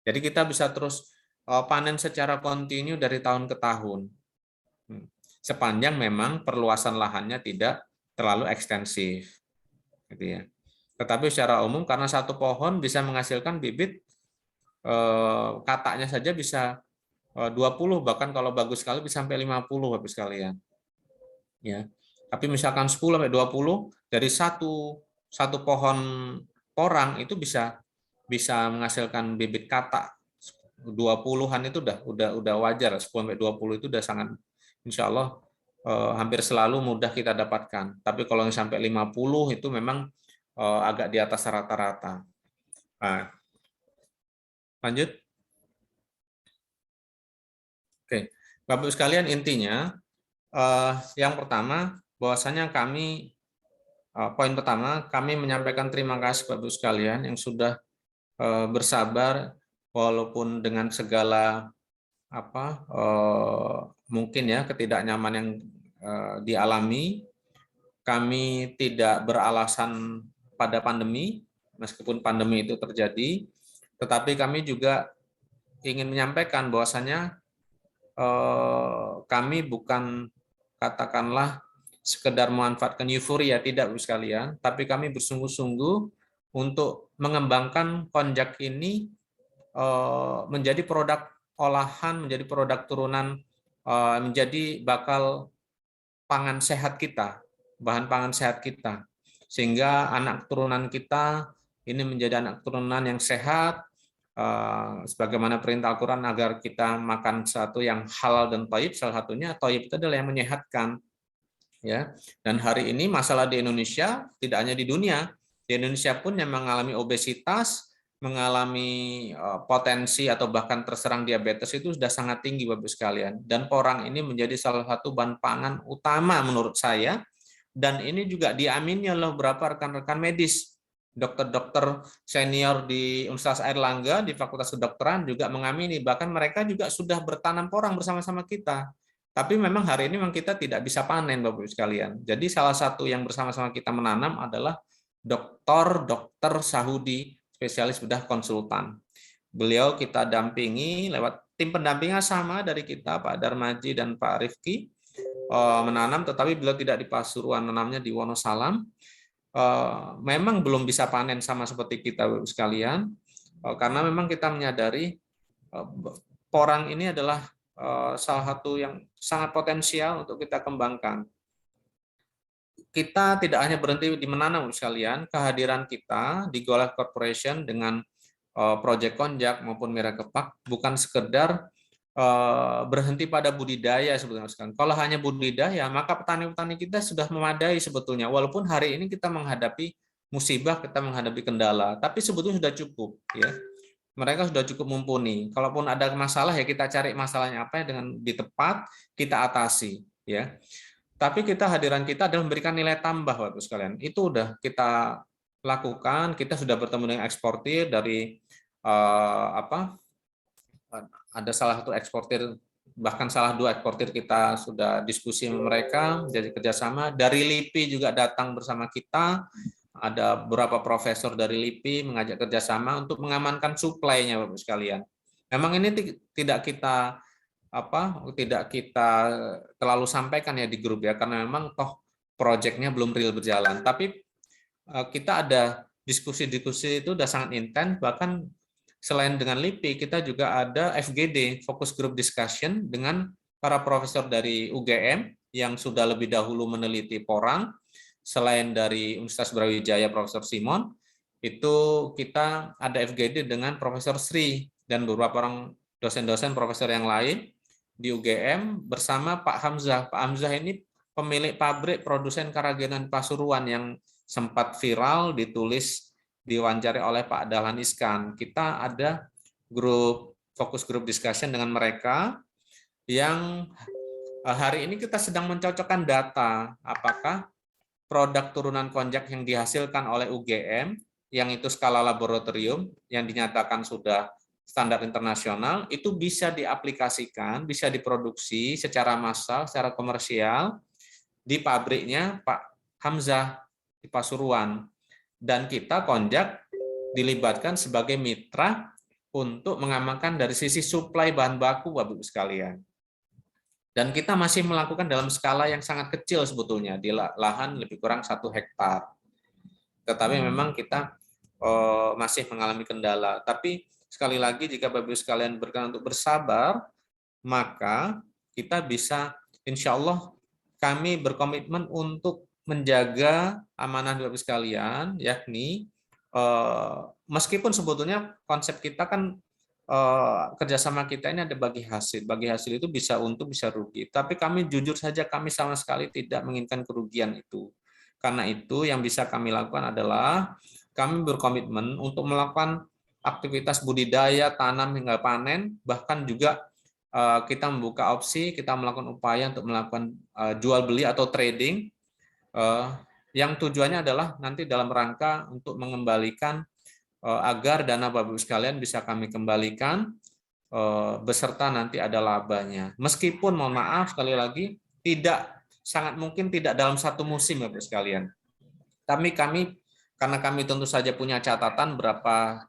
Jadi kita bisa terus panen secara kontinu dari tahun ke tahun. Sepanjang memang perluasan lahannya tidak terlalu ekstensif. Gitu ya. Tetapi secara umum karena satu pohon bisa menghasilkan bibit, kataknya saja bisa 20, bahkan kalau bagus sekali bisa sampai 50 habis sekalian. Ya. Tapi misalkan 10 sampai 20 dari satu pohon porang itu bisa menghasilkan bibit katak 20-an itu udah wajar. 10 sampai 20 itu udah sangat, insya Allah hampir selalu mudah kita dapatkan. Tapi kalau yang sampai 50 itu memang agak di atas rata-rata. Nah, lanjut. Oke, Bapak sekalian, intinya yang pertama bahwasanya kami poin pertama kami menyampaikan terima kasih Bapak sekalian yang sudah bersabar walaupun dengan segala mungkin ya ketidaknyaman yang dialami. Kami tidak beralasan pada pandemi, meskipun pandemi itu terjadi, tetapi kami juga ingin menyampaikan bahwasanya kami bukan katakanlah sekedar memanfaatkan euforia, tidak Bapak sekalian, tapi kami bersungguh-sungguh untuk mengembangkan konjak ini menjadi produk olahan, menjadi produk turunan, menjadi bakal pangan sehat kita, bahan pangan sehat kita, sehingga anak turunan kita ini menjadi anak turunan yang sehat, sebagaimana perintah Al-Quran agar kita makan sesuatu yang halal dan thayyib, salah satunya thayyib itu adalah yang menyehatkan, ya. Dan hari ini masalah di Indonesia tidak hanya di dunia pun yang mengalami obesitas, mengalami potensi atau bahkan terserang diabetes itu sudah sangat tinggi Bapak sekalian. Dan porang ini menjadi salah satu bahan pangan utama menurut saya, dan ini juga diamini oleh beberapa rekan-rekan medis. Dokter-dokter senior di Universitas Airlangga di Fakultas Kedokteran juga mengamini, bahkan mereka juga sudah bertanam porang bersama-sama kita. Tapi memang hari ini memang kita tidak bisa panen Bapak Ibu sekalian. Jadi salah satu yang bersama-sama kita menanam adalah Dr. Sahudi, spesialis bedah konsultan. Beliau kita dampingi lewat tim pendampingnya sama dari kita, Pak Darmaji dan Pak Rifki, menanam, tetapi beliau tidak di Pasuruan, menanamnya di Wonosalam. Memang belum bisa panen sama seperti kita Bapak sekalian, karena memang kita menyadari porang ini adalah salah satu yang sangat potensial untuk kita kembangkan. Kita tidak hanya berhenti di menanam Bapak sekalian, kehadiran kita di Golek Corporation dengan Project Konjak maupun Mira Kepak bukan sekedar berhenti pada budidaya sebetulnya. Kalau hanya budidaya, maka petani-petani kita sudah memadai sebetulnya. Walaupun hari ini kita menghadapi musibah, kita menghadapi kendala, tapi sebetulnya sudah cukup, ya. Mereka sudah cukup mumpuni. Kalaupun ada masalah, ya kita cari masalahnya apa dengan di tepat kita atasi, ya. Tapi hadiran kita adalah memberikan nilai tambah Bapak sekalian. Itu udah kita lakukan. Kita sudah bertemu dengan eksportir dari ada salah satu eksportir, bahkan salah dua eksportir kita sudah diskusi sama mereka, jadi kerjasama. Dari LIPI juga datang bersama kita, ada beberapa profesor dari LIPI mengajak kerjasama untuk mengamankan suplainya Bapak sekalian. Memang ini tidak kita terlalu sampaikan ya di grup ya, karena memang toh proyeknya belum real berjalan. Tapi kita ada diskusi-diskusi itu sudah sangat intens, bahkan selain dengan LIPI, kita juga ada FGD, Focus Group Discussion, dengan para profesor dari UGM yang sudah lebih dahulu meneliti porang. Selain dari Universitas Brawijaya, Profesor Simon, itu kita ada FGD dengan Profesor Sri dan beberapa orang dosen-dosen profesor yang lain di UGM bersama Pak Hamzah. Pak Hamzah ini pemilik pabrik produsen kerajinan Pasuruan yang sempat viral ditulis diwawancari oleh Pak Dahlan Iskan. Kita ada fokus grup discussion dengan mereka yang hari ini kita sedang mencocokkan data apakah produk turunan konjak yang dihasilkan oleh UGM yang itu skala laboratorium yang dinyatakan sudah standar internasional itu bisa diaplikasikan, bisa diproduksi secara massal, secara komersial di pabriknya Pak Hamzah di Pasuruan. Dan kita Konjak dilibatkan sebagai mitra untuk mengamankan dari sisi suplai bahan baku Bapak Ibu sekalian. Dan kita masih melakukan dalam skala yang sangat kecil sebetulnya, di lahan lebih kurang 1 hektar. Tetapi memang kita masih mengalami kendala. Tapi sekali lagi jika Bapak Ibu sekalian berkenan untuk bersabar, maka kita bisa, insya Allah kami berkomitmen untuk menjaga amanah Bapak Ibu sekalian, yakni meskipun sebetulnya konsep kita kan kerjasama kita ini ada bagi hasil itu bisa untung bisa rugi, tapi kami jujur saja kami sama sekali tidak menginginkan kerugian itu. Karena itu yang bisa kami lakukan adalah kami berkomitmen untuk melakukan aktivitas budidaya, tanam hingga panen, bahkan juga kita membuka opsi, kita melakukan upaya untuk melakukan jual beli atau trading yang tujuannya adalah nanti dalam rangka untuk mengembalikan agar dana Bapak Ibu sekalian bisa kami kembalikan beserta nanti ada labanya. Meskipun mohon maaf sekali lagi sangat mungkin tidak dalam satu musim Bapak Ibu sekalian. Tapi karena kami tentu saja punya catatan berapa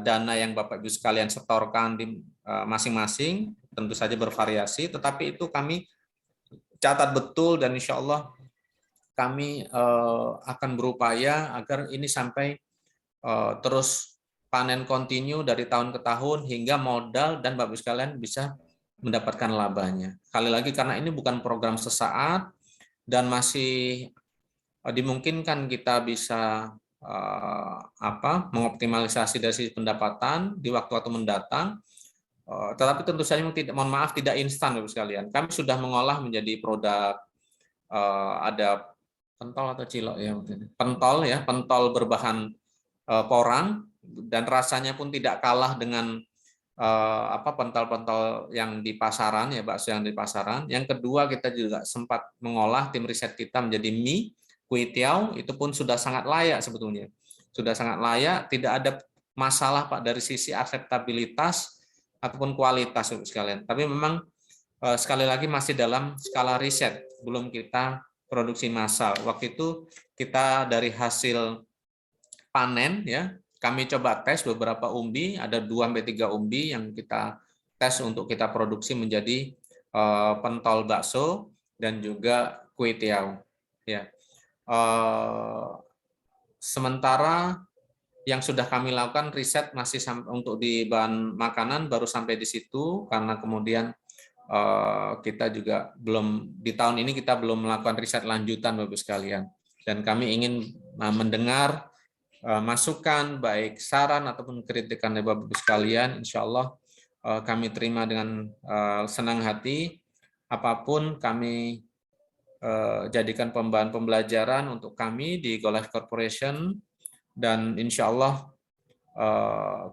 dana yang Bapak Ibu sekalian setorkan di masing-masing, tentu saja bervariasi, tetapi itu kami catat betul dan insya Allah kami akan berupaya agar ini sampai terus panen kontinu dari tahun ke tahun hingga modal dan Bapak Ibu sekalian bisa mendapatkan labanya. Sekali lagi karena ini bukan program sesaat dan masih dimungkinkan kita bisa mengoptimalisasi dari sisi pendapatan di waktu-waktu mendatang. Tetapi tentu saja mohon maaf tidak instan Bapak sekalian. Kami sudah mengolah menjadi produk ada pentol atau cilok ya, pentol berbahan porang dan rasanya pun tidak kalah dengan pentol-pentol yang di pasaran ya, bakso yang di pasaran. Yang kedua, kita juga sempat mengolah tim riset kita menjadi mie kue tiaw, itu pun sudah sangat layak sebetulnya. Sudah sangat layak, tidak ada masalah Pak dari sisi akseptabilitas ataupun kualitas sekalian. Tapi memang sekali lagi masih dalam skala riset, belum kita produksi massal. Waktu itu kita dari hasil panen ya, kami coba tes beberapa umbi, ada 2-3 umbi yang kita tes untuk kita produksi menjadi pentol bakso dan juga kue tiaw. Ya. Sementara yang sudah kami lakukan riset masih untuk di bahan makanan baru sampai di situ karena kemudian kita juga belum di tahun ini kita belum melakukan riset lanjutan Bapak sekalian, dan kami ingin mendengar masukan baik saran ataupun kritikan dari Bapak sekalian. Insya Allah kami terima dengan senang hati, apapun kami jadikan bahan pembelajaran untuk kami di Go Life Corporation. Dan insya Allah,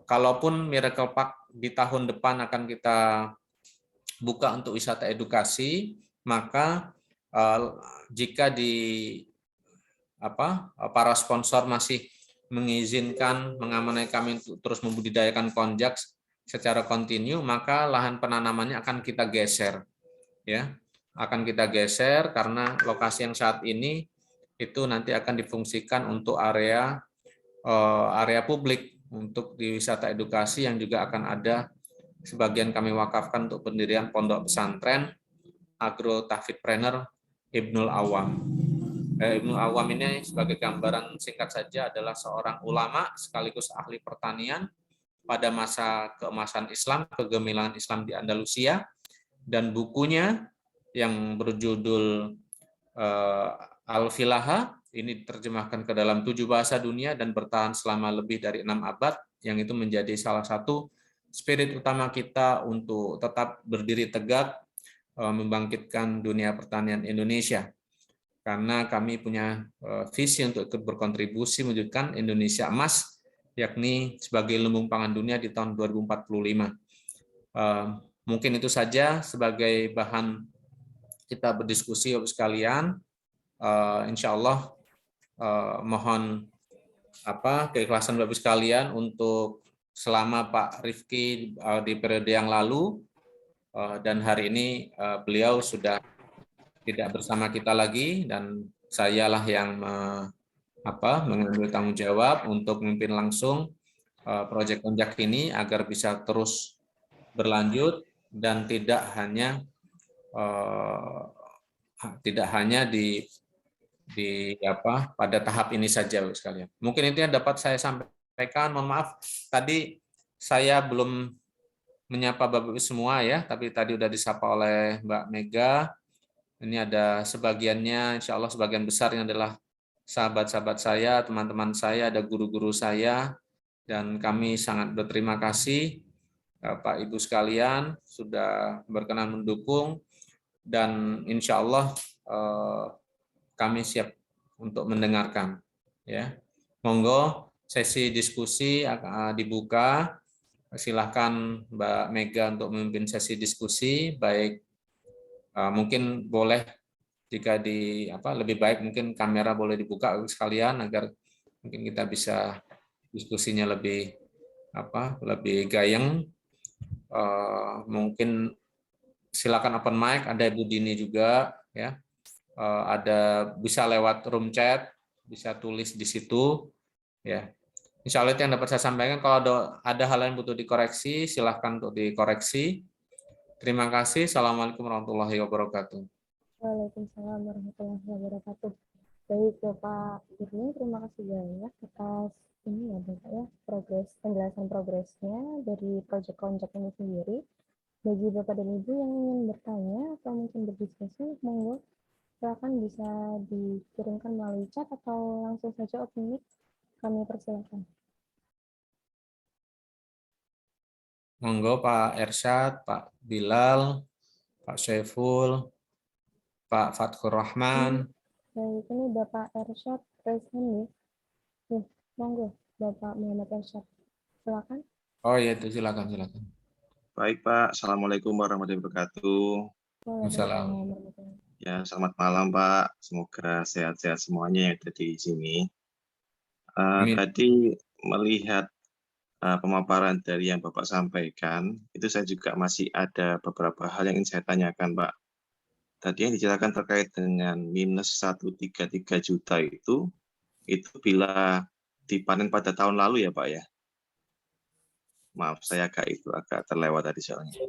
kalaupun Miracle Park di tahun depan akan kita buka untuk wisata edukasi, maka jika para sponsor masih mengizinkan mengamanai kami untuk terus membudidayakan konjak secara kontinu, maka lahan penanamannya akan kita geser, ya, akan kita geser karena lokasi yang saat ini itu nanti akan difungsikan untuk area publik untuk di wisata edukasi yang juga akan ada sebagian kami wakafkan untuk pendirian pondok pesantren Agro Tahfidpreneur Ibnul Awam. Ibnul Awam ini sebagai gambaran singkat saja adalah seorang ulama sekaligus ahli pertanian pada masa keemasan Islam, kegemilangan Islam di Andalusia, dan bukunya yang berjudul Al-Filaha ini diterjemahkan ke dalam 7 bahasa dunia dan bertahan selama lebih dari 6 abad, yang itu menjadi salah satu spirit utama kita untuk tetap berdiri tegak membangkitkan dunia pertanian Indonesia. Karena kami punya visi untuk ikut berkontribusi mewujudkan Indonesia emas, yakni sebagai lumbung pangan dunia di tahun 2045. Mungkin itu saja sebagai bahan kita berdiskusi Bapak sekalian. Insya Allah mohon keikhlasan Bapak sekalian untuk selama Pak Rifki di periode yang lalu dan hari ini beliau sudah tidak bersama kita lagi, dan sayalah yang mengambil tanggung jawab untuk memimpin langsung proyek konjak ini agar bisa terus berlanjut dan tidak hanya pada tahap ini saja sekalian. Mungkin itu yang dapat saya sampaikan. Mohon maaf tadi saya belum menyapa Bapak Ibu semua ya, tapi tadi sudah disapa oleh Mbak Mega. Ini ada sebagiannya, insya Allah sebagian besar yang adalah sahabat-sahabat saya, teman-teman saya, ada guru-guru saya, dan kami sangat berterima kasih Pak Ibu sekalian sudah berkenan mendukung, dan insya Allah kami siap untuk mendengarkan. Ya, monggo sesi diskusi dibuka. Silakan Mbak Mega untuk memimpin sesi diskusi, baik mungkin boleh jika lebih baik mungkin kamera boleh dibuka sekalian agar mungkin kita bisa diskusinya lebih gayeng. Mungkin silakan open mic, ada Ibu Dini juga ya. Ada bisa lewat room chat, bisa tulis di situ ya. Insya Allah itu yang dapat saya sampaikan. Kalau ada hal yang butuh dikoreksi, silahkan untuk dikoreksi. Terima kasih. Assalamualaikum warahmatullahi wabarakatuh. Waalaikumsalam warahmatullahi wabarakatuh. Baik Bapak Irni, terima kasih banyak atas ini ya Bapak ya, penjelasan progresnya dari proyek konjak ini sendiri. Bagi Bapak dan Ibu yang ingin bertanya atau mungkin berdiskusi, monggo silakan bisa dikirimkan melalui chat atau langsung saja open mic Kami persilakan. Monggo Pak Ersyad, Pak Bilal, Pak Syaiful, Pak Fathur Rahman. Baik, ini Bapak Ersyad presiden nih. Monggo Bapak Muhammad Ersyad. Silakan. Oh iya, itu silakan. Baik Pak, Assalamualaikum warahmatullahi wabarakatuh. Waalaikumsalam. Ya, selamat malam Pak. Semoga sehat-sehat semuanya yang ada di sini. Amin. Tadi melihat pemaparan dari yang Bapak sampaikan, itu saya juga masih ada beberapa hal yang ingin saya tanyakan Pak. Tadi yang dijelaskan terkait dengan minus 133 juta itu bila dipanen pada tahun lalu ya Pak ya? Maaf, saya agak terlewat tadi soalnya.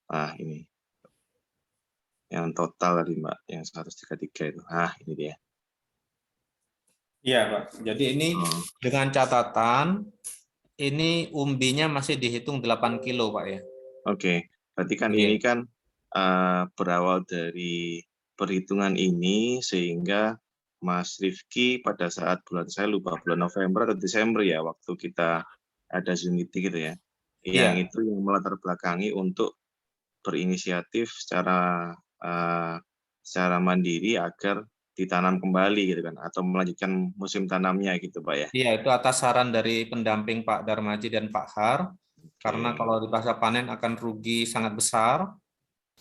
Nah, ini. Yang total tadi Mbak, yang 133 itu. Ah, ini dia. Iya Pak, jadi ini dengan catatan, ini umbinya masih dihitung 8 kilo Pak ya. Oke, berarti kan Iya. ini kan berawal dari perhitungan ini sehingga Mas Rifki pada saat saya lupa bulan November atau Desember ya, waktu kita ada Zoom meeting gitu ya, yang Iya. itu yang melatar belakangi untuk berinisiatif secara mandiri agar ditanam kembali gitu kan, atau melanjutkan musim tanamnya gitu Pak ya. Iya, itu atas saran dari pendamping Pak Darmaji dan Pak Har, karena kalau di pasca panen akan rugi sangat besar,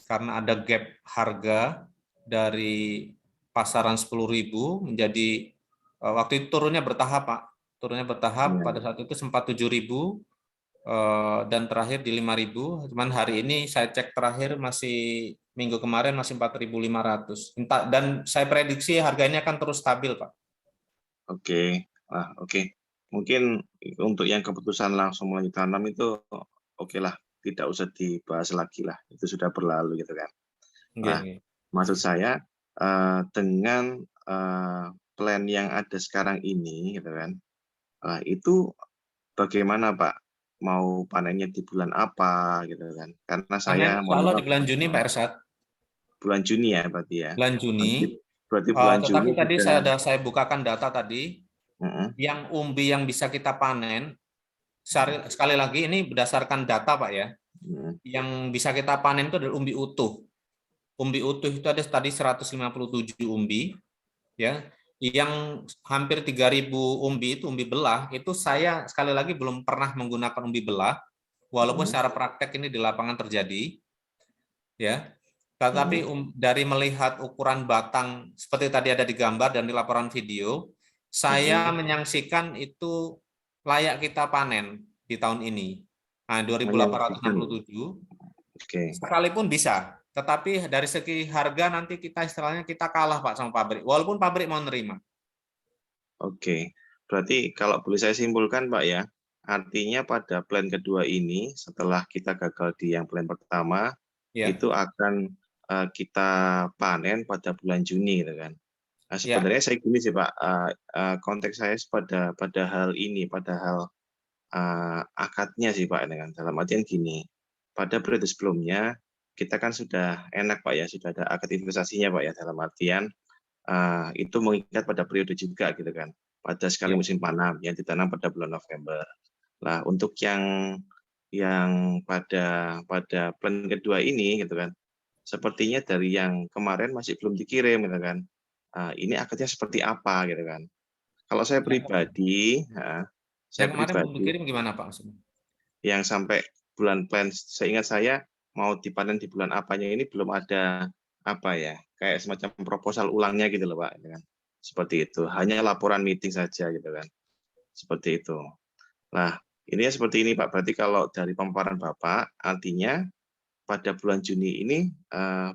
karena ada gap harga dari pasaran 10.000 menjadi, waktu itu turunnya bertahap Pak, pada saat itu sempat 7.000, dan terakhir di 5.000, cuman hari ini saya cek terakhir masih minggu kemarin masih 4.500. Dan saya prediksi harganya akan terus stabil Pak. Oke. Mungkin untuk yang keputusan langsung melanjut tanam itu oke lah, tidak usah dibahas lagi lah, itu sudah berlalu gitu kan. Nah, maksud saya dengan plan yang ada sekarang ini gitu kan, itu bagaimana Pak? Mau panennya di bulan apa gitu kan? Karena saya Insya Allah di bulan Juni Pak Ersat. Bulan Juni ya berarti ya. Bulan Juni. Berarti bulan Tetapi Juni tadi sudah. saya bukakan data tadi, yang umbi yang bisa kita panen, sekali lagi ini berdasarkan data Pak ya, yang bisa kita panen itu adalah umbi utuh. Umbi utuh itu ada tadi 157 umbi, ya, yang hampir 3.000 umbi itu umbi belah, itu saya sekali lagi belum pernah menggunakan umbi belah, walaupun secara praktek ini di lapangan terjadi, ya. Tetapi dari melihat ukuran batang seperti tadi ada di gambar dan di laporan video, saya menyaksikan itu layak kita panen di tahun ini. Nah, 2.867. Sekalipun bisa, tetapi dari segi harga nanti kita istilahnya kita kalah Pak sama pabrik, walaupun pabrik mau nerima. Oke, berarti kalau boleh saya simpulkan Pak ya, artinya pada plan kedua ini setelah kita gagal di yang plan pertama, itu akan kita panen pada bulan Juni gitu kan. Nah, sebenarnya saya gini sih Pak, konteks saya pada hal ini, pada hal akadnya sih Pak, dengan dalam artian gini, pada periode sebelumnya kita kan sudah enak Pak ya, sudah ada akad investasinya Pak ya, dalam artian itu mengikat pada periode juga gitu kan, pada sekali musim tanam yang ditanam pada bulan November. Nah, untuk yang pada plan kedua ini gitu kan, sepertinya dari yang kemarin masih belum dikirim gitu kan. Ini akadnya seperti apa gitu kan. Kalau saya pribadi, yang kemarin belum dikirim gimana Pak? Yang sampai bulan plan, seingat saya mau dipanen di bulan apanya ini belum ada apa ya, kayak semacam proposal ulangnya gitu loh Pak, kan? Seperti itu. Hanya laporan meeting saja gitu kan. Seperti itu. Nah, ini seperti ini Pak. Berarti kalau dari pemaparan Bapak, artinya pada bulan Juni ini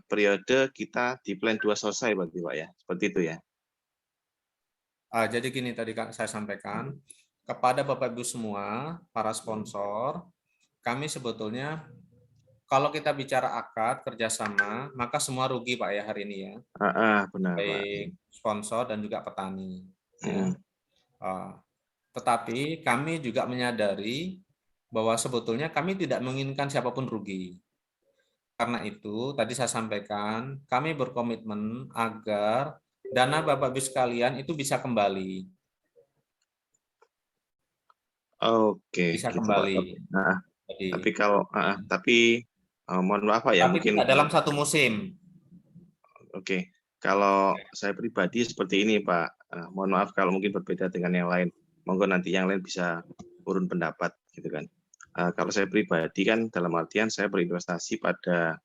periode kita di plan 2 selesai berarti Pak ya. Seperti itu ya. Jadi gini tadi saya sampaikan kepada Bapak Ibu semua, para sponsor, kami sebetulnya kalau kita bicara akad kerjasama, maka semua rugi Pak ya hari ini ya. Benar baik Pak. Sponsor dan juga petani. Ya. Tetapi kami juga menyadari bahwa sebetulnya kami tidak menginginkan siapapun rugi. Karena itu tadi saya sampaikan kami berkomitmen agar dana Bapak Ibu sekalian itu bisa kembali. Oke, Bisa gitu Pak. kembali. Nah, Jadi, tapi kalau mohon maaf Pak ya, tapi mungkin tidak dalam satu musim. oke. Kalau saya pribadi seperti ini Pak, mohon maaf kalau mungkin berbeda dengan yang lain. Monggo nanti yang lain bisa urun pendapat gitu kan. Kalau saya pribadi kan dalam artian saya berinvestasi pada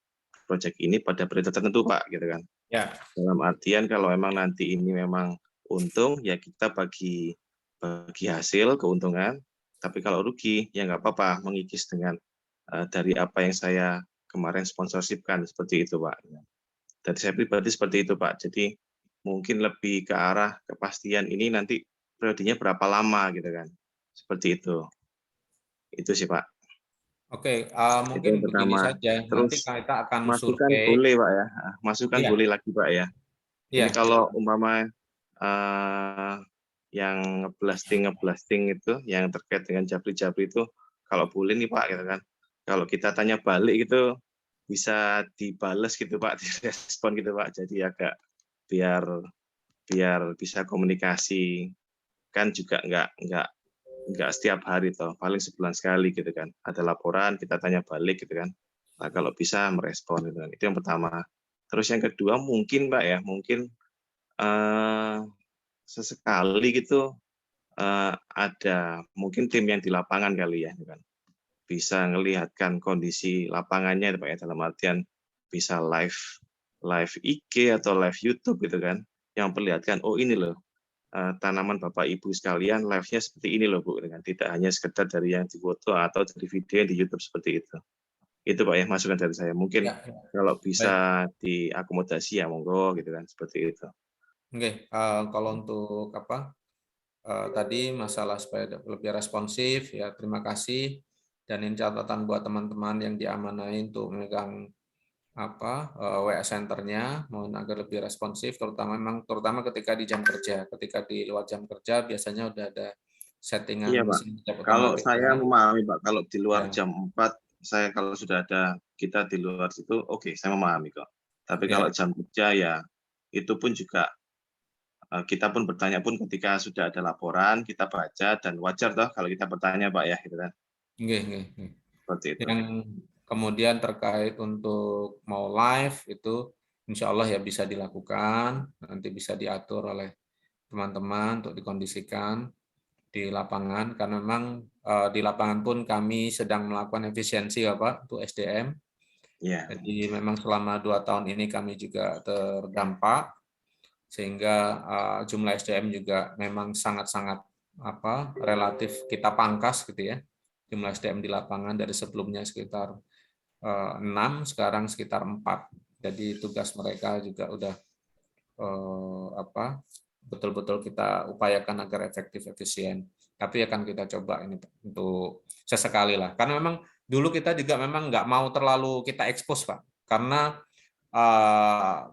proyek ini pada periode tertentu Pak gitu kan. Ya. Dalam artian kalau memang nanti ini memang untung ya kita bagi hasil keuntungan, tapi kalau rugi ya nggak apa-apa mengikis dengan dari apa yang saya kemarin sponsorshipkan seperti itu Pak. Dan saya pribadi seperti itu Pak. Jadi mungkin lebih ke arah kepastian ini nanti periodenya berapa lama gitu kan. Seperti itu. Itu sih Pak. Oke, Itu yang mungkin begini pertama. saja. Nanti Terus kita akan masukan survei. boleh Pak ya. Masukan Iya, boleh lagi Pak ya. Ini iya. kalau umpama yang ngeblasting itu, yang terkait dengan Jabri-Jabri itu, kalau boleh nih Pak, gitu kan. Kalau kita tanya balik itu bisa dibales gitu Pak, direspon gitu Pak. Jadi agak biar bisa komunikasi, kan juga nggak setiap hari toh, paling sebulan sekali gitu kan. Ada laporan, kita tanya balik gitu kan. Nah, kalau bisa merespon gitu kan. Itu yang pertama. Terus yang kedua mungkin Pak ya, mungkin sesekali gitu ada mungkin tim yang di lapangan kali ya, kan. Bisa ngelihatkan kondisi lapangannya Pak ya, dalam artian bisa live IG atau live YouTube gitu kan, yang perlihatkan, oh ini loh tanaman Bapak Ibu sekalian live-nya seperti ini loh Bu, dengan tidak hanya sekedar dari yang difoto atau dari video yang di YouTube seperti itu. Itu Pak ya masukan dari saya. Mungkin Ya, ya. kalau Baik. bisa diakomodasi ya monggo gitu kan, seperti itu. Oke, kalau untuk tadi masalah supaya lebih responsif, ya terima kasih. Dan ini catatan buat teman-teman yang diamanai untuk memegang WA Center-nya, mohon agar lebih responsif, terutama ketika di jam kerja. Ketika di luar jam kerja biasanya udah ada Iya settingan Pak. mesin jam Kalau otomatis saya ya. memahami Pak, kalau di luar Ya, jam 4, saya kalau sudah ada kita di luar situ, oke, saya memahami kok. Tapi kalau ya. jam kerja ya itu pun juga kita pun bertanya pun ketika sudah ada laporan, kita baca dan wajar toh kalau kita bertanya Pak ya, gitu kan. Oke, oke, oke. Seperti itu. Yang kemudian terkait untuk mau live itu insya Allah ya bisa dilakukan, nanti bisa diatur oleh teman-teman untuk dikondisikan di lapangan, karena memang di lapangan pun kami sedang melakukan efisiensi ya Pak untuk SDM. Iya. Jadi memang selama 2 tahun ini kami juga terdampak, sehingga jumlah SDM juga memang sangat-sangat relatif kita pangkas gitu ya. Jumlah SDM di lapangan dari sebelumnya sekitar 6, sekarang sekitar 4. Jadi tugas mereka juga udah betul-betul kita upayakan agar efektif efisien. Tapi akan kita coba ini untuk sesekali lah. Karena memang dulu kita juga memang nggak mau terlalu kita expose Pak, karena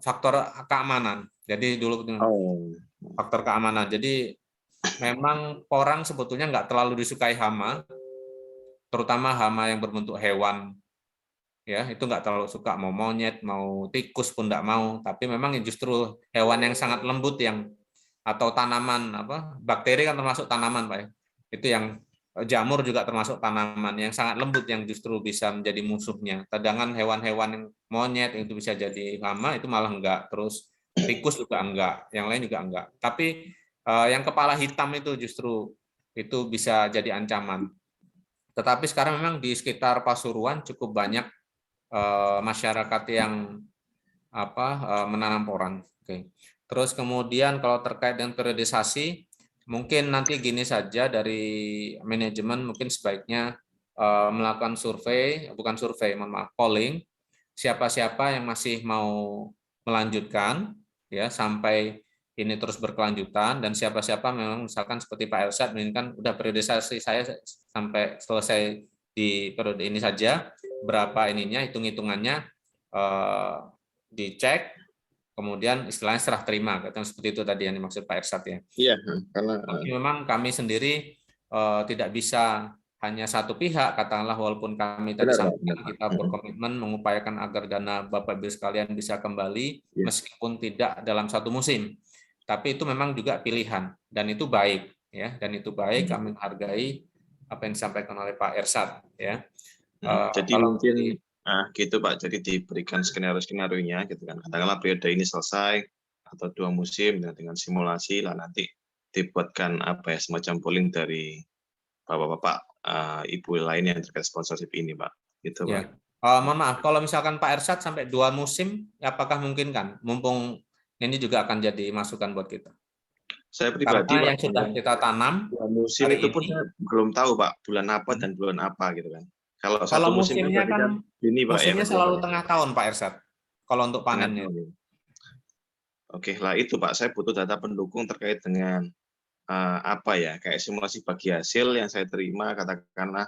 faktor keamanan. Jadi dulu faktor keamanan. Jadi memang orang sebetulnya nggak terlalu disukai hama, terutama hama yang berbentuk hewan. Ya, itu nggak terlalu suka, mau monyet, mau tikus pun nggak mau. Tapi memang justru hewan yang sangat lembut atau tanaman bakteri kan termasuk tanaman Pak ya. Itu yang jamur juga termasuk tanaman yang sangat lembut yang justru bisa menjadi musuhnya. Sedangkan hewan-hewan yang monyet itu bisa jadi hama itu malah enggak. Terus tikus juga enggak, yang lain juga enggak. Tapi yang kepala hitam itu justru itu bisa jadi ancaman. Tetapi sekarang memang di sekitar Pasuruan cukup banyak masyarakat yang menanam porang. Oke. Terus kemudian kalau terkait dengan periodisasi, mungkin nanti gini saja dari manajemen mungkin sebaiknya melakukan survei, bukan survei, mohon maaf, polling, siapa-siapa yang masih mau melanjutkan ya sampai ini terus berkelanjutan, dan siapa-siapa memang misalkan seperti Pak Elsyad menginginkan udah periodisasi saya sampai selesai di periode ini saja, berapa ininya, hitung-hitungannya dicek, kemudian istilahnya serah terima, seperti itu tadi yang dimaksud Pak Elsyad ya. Iya, karena Tapi memang kami sendiri tidak bisa hanya satu pihak, katakanlah walaupun kami tadi sampaikan kita berkomitmen mengupayakan agar dana Bapak Ibu sekalian bisa kembali ya. meskipun tidak dalam satu musim. Tapi itu memang juga pilihan dan itu baik ya, dan itu baik, kami menghargai apa yang disampaikan oleh Pak Ersat ya. Jadi Kalau mungkin gitu Pak, jadi diberikan skenario-skenarionya gitu kan. Katakanlah periode ini selesai atau 2 musim dengan simulasi lah, nanti dibuatkan apa ya, semacam polling dari Bapak-bapak, Ibu lain yang terkait sponsorship ini Pak. Gitu Pak. ya. Mohon maaf, kalau misalkan Pak Ersat sampai 2 musim, apakah mungkin kan? Mumpung ini juga akan jadi masukan buat kita. Saya pribadi Karena Pak, yang sudah kita tanam 2 musim hari itu pun ini, saya belum tahu Pak, bulan apa dan bulan apa gitu kan. Kalau kalau 1 musim musimnya berarti kan kan ini Pak ya musimnya berarti ya Pak selalu ya. tengah tahun Pak Ersat. Kalau untuk Tengah panennya. tahun ya. Oke lah itu Pak, saya butuh data pendukung terkait dengan apa ya, kayak simulasi bagi hasil yang saya terima, katakanlah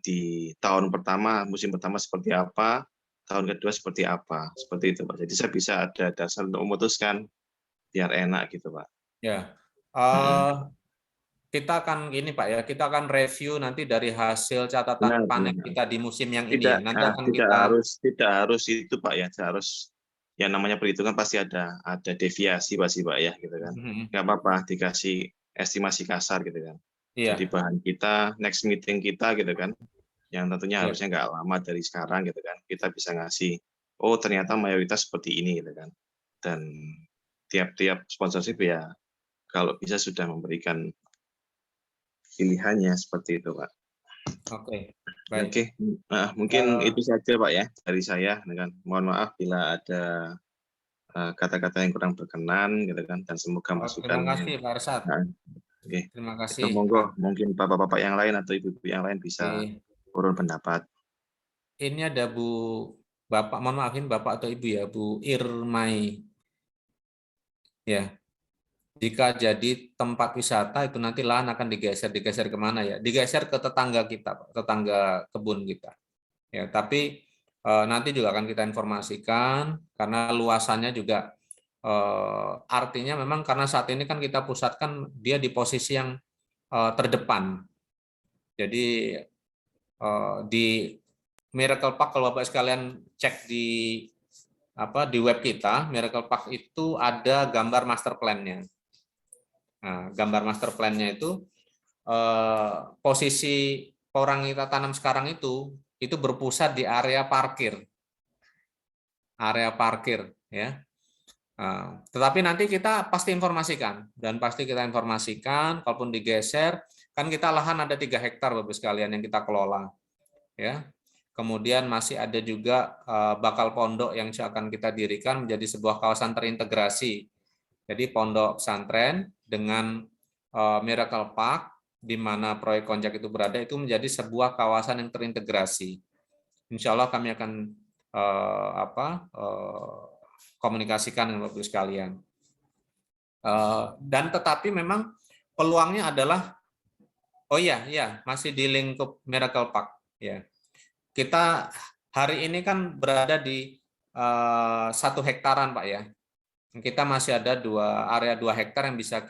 di tahun pertama, musim pertama seperti apa, tahun kedua seperti apa, seperti itu Pak. Jadi saya bisa ada dasar untuk memutuskan biar enak gitu Pak. Ya. Mm-mm. Kita akan gini Pak ya, kita akan review nanti dari hasil catatan Benar, panen benar. kita di musim yang ini Tidak, ya. Nanti akan tidak kita harus itu Pak ya, tidak harus yang namanya perhitungan pasti ada deviasi pasti Pak ya gitu kan. Nggak apa-apa dikasih estimasi kasar gitu kan. Jadi iya, bahan kita next meeting kita gitu kan, yang tentunya iya. harusnya nggak lama dari sekarang gitu kan, kita bisa ngasih, oh ternyata mayoritas seperti ini gitu kan. Dan tiap-tiap sponsorship ya kalau bisa sudah memberikan pilihannya seperti itu Pak. Oke, baik. Oke, mungkin itu saja Pak ya dari saya. Dengan mohon maaf bila ada kata-kata yang kurang berkenan gitu kan, dan semoga Terima masukannya. kasih Pak Ersat. Oke, Terima itu kasih. monggo mungkin bapak-bapak yang lain atau ibu-ibu yang lain bisa urun pendapat. Ini ada Bapak, mohon maafin Bapak atau Ibu ya, Bu Irmai. Ya, jika jadi tempat wisata itu nanti lahan akan digeser kemana ya? Digeser ke tetangga kita, Pak, tetangga kebun kita. Ya, tapi nanti juga akan kita informasikan karena luasannya juga artinya memang karena saat ini kan kita pusatkan dia di posisi yang terdepan. Jadi di Miracle Park kalau Bapak sekalian cek di web kita, Miracle Park itu ada gambar master plan-nya. Nah, gambar master plan-nya itu posisi orang yang kita tanam sekarang itu berpusat di area parkir ya. Tetapi nanti kita pasti informasikan kalaupun digeser kan kita lahan ada 3 hektar Bapak sekalian yang kita kelola ya. Kemudian masih ada juga bakal pondok yang akan kita dirikan menjadi sebuah kawasan terintegrasi. Jadi pondok pesantren dengan Miracle Park di mana proyek Konjak itu berada itu menjadi sebuah kawasan yang terintegrasi. Insya Allah kami akan komunikasikan dengan Bapak sekalian. Dan tetapi memang peluangnya adalah masih di lingkup Miracle Park ya. Kita hari ini kan berada di 1 hektaran Pak ya. Kita masih ada area 2 hektar yang bisa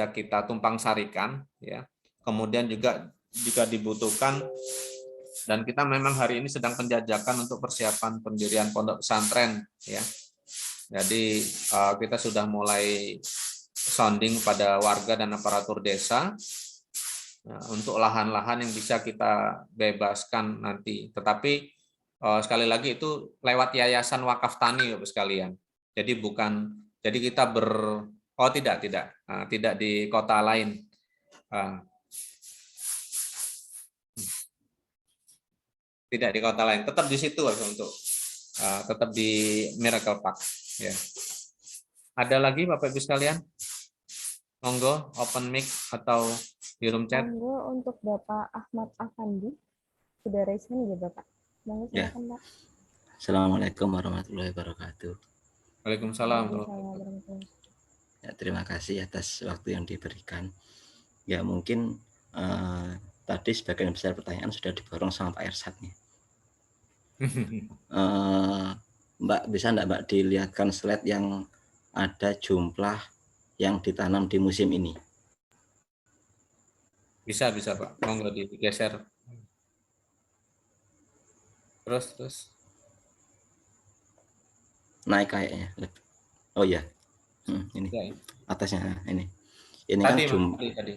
kita tumpang sarikan ya. Kemudian juga jika dibutuhkan dan kita memang hari ini sedang penjajakan untuk persiapan pendirian pondok pesantren ya. Jadi kita sudah mulai sounding pada warga dan aparatur desa untuk lahan-lahan yang bisa kita bebaskan nanti. Tetapi sekali lagi itu lewat Yayasan Wakaf Tani Bapak sekalian. Jadi kita tidak di kota lain. Tidak di kota lain, tetap di situ untuk tetap di Miracle Park ya. Ada lagi Bapak Ibu sekalian? Monggo open mic atau di room chat. Monggo untuk Bapak Ahmad Afandi sudah raise hand ya Bapak. Monggo silakan Pak. Assalamualaikum warahmatullahi wabarakatuh. Waalaikumsalam. Ya, terima kasih atas waktu yang diberikan. Ya mungkin tadi sebagian besar pertanyaan sudah diborong sama Pak Ersat nih. Mbak, bisa enggak Mbak dilihatkan slide yang ada jumlah yang ditanam di musim ini? Bisa Pak, monggo digeser. Terus. Naik kayaknya. Oh ya. Ini Ya. atasnya ini Tadi, kan tadi.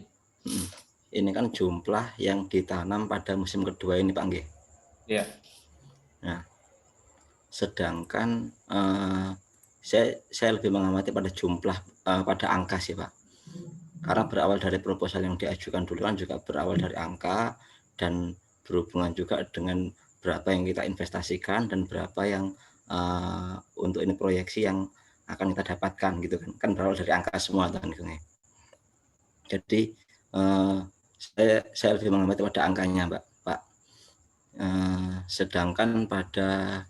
ini kan jumlah yang ditanam pada musim kedua ini Pak Nggih. Ya. Nah, sedangkan saya lebih mengamati pada jumlah pada angka sih Pak. Karena berawal dari proposal yang diajukan dulu kan juga berawal dari angka dan berhubungan juga dengan berapa yang kita investasikan dan berapa yang untuk ini proyeksi yang akan kita dapatkan gitu kan berawal dari angka semua kan gitu. Jadi saya lebih mengamati pada angkanya Pak. Sedangkan pada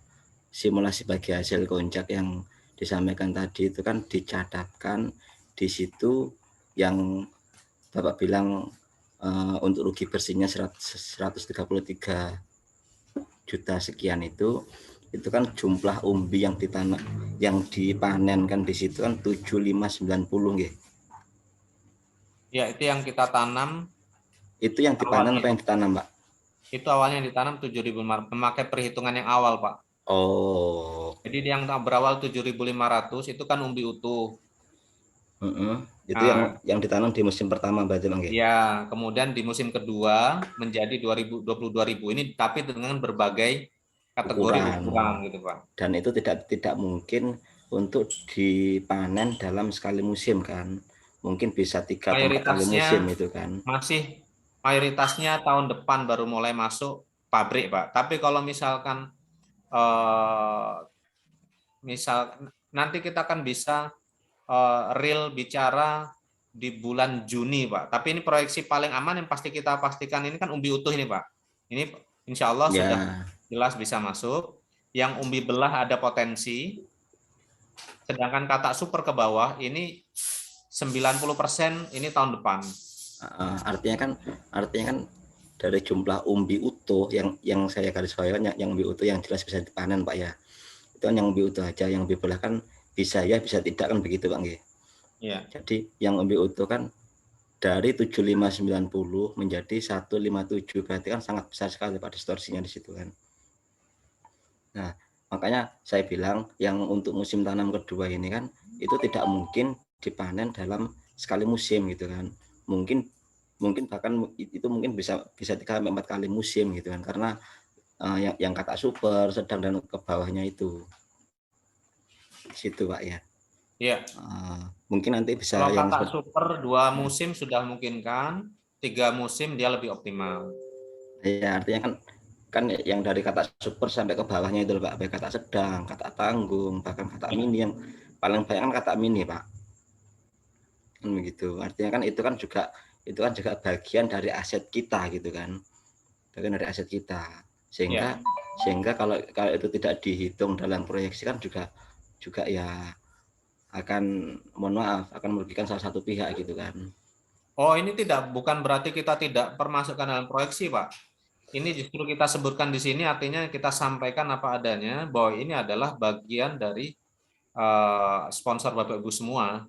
simulasi bagi hasil konjak yang disampaikan tadi itu kan dicatatkan di situ yang Bapak bilang untuk rugi bersihnya 133 juta sekian itu kan jumlah umbi yang ditanam yang dipanen kan di situ kan 7590 nggih. Ya, itu yang kita tanam. Itu yang dipanen apa yang ditanam, Pak? Itu awalnya ditanam 7.500, memakai perhitungan yang awal, Pak. Oh. Jadi yang berawal 7.500 itu kan umbi utuh. Itu yang ditanam di musim pertama berarti Bang? Ya, kemudian di musim kedua menjadi 22.000 ini tapi dengan berbagai kategori ukuran gitu, Pak. Dan itu tidak mungkin untuk dipanen dalam sekali musim kan. Mungkin bisa 3 atau 4 kali musim itu kan. Masih mayoritasnya tahun depan baru mulai masuk pabrik, Pak. Tapi kalau misalkan nanti kita akan bisa real bicara di bulan Juni, Pak. Tapi ini proyeksi paling aman yang pasti kita pastikan ini kan umbi utuh ini, Pak. Ini insya Allah sudah jelas bisa masuk. Yang umbi belah ada potensi. Sedangkan katak super ke bawah ini 90% ini tahun depan. Artinya kan dari jumlah umbi utuh yang saya garis bawahi yang umbi utuh yang jelas bisa dipanen Pak ya. Itu kan yang umbi utuh aja, yang umbi belah kan bisa ya bisa tidak kan begitu Pak nggih. Iya. Jadi yang umbi utuh kan dari 7590 menjadi 157 berarti kan sangat besar sekali Pak distorsinya di situ kan. Nah, makanya saya bilang yang untuk musim tanam kedua ini kan itu tidak mungkin dipanen dalam sekali musim gitu kan. Mungkin bahkan itu mungkin bisa 3-4 kali musim gitu kan karena yang katak super, sedang dan ke bawahnya itu. Di situ Pak ya. Iya. Mungkin nanti bisa kalau yang katak super 2 musim sudah mungkin kan, 3 musim dia lebih optimal. Ya, artinya kan yang dari katak super sampai ke bawahnya itu Pak, baik katak sedang, katak tanggung, bahkan katak mini yang paling banyak kan katak mini Pak. Kan begitu. Artinya kan itu kan juga bagian dari aset kita gitu kan. Bagian dari aset kita. Sehingga kalau itu tidak dihitung dalam proyeksi kan juga ya akan mohon maaf akan merugikan salah satu pihak gitu kan. Oh, ini bukan berarti kita tidak permasukkan dalam proyeksi, Pak. Ini justru kita sebutkan di sini artinya kita sampaikan apa adanya bahwa ini adalah bagian dari sponsor Bapak Ibu semua.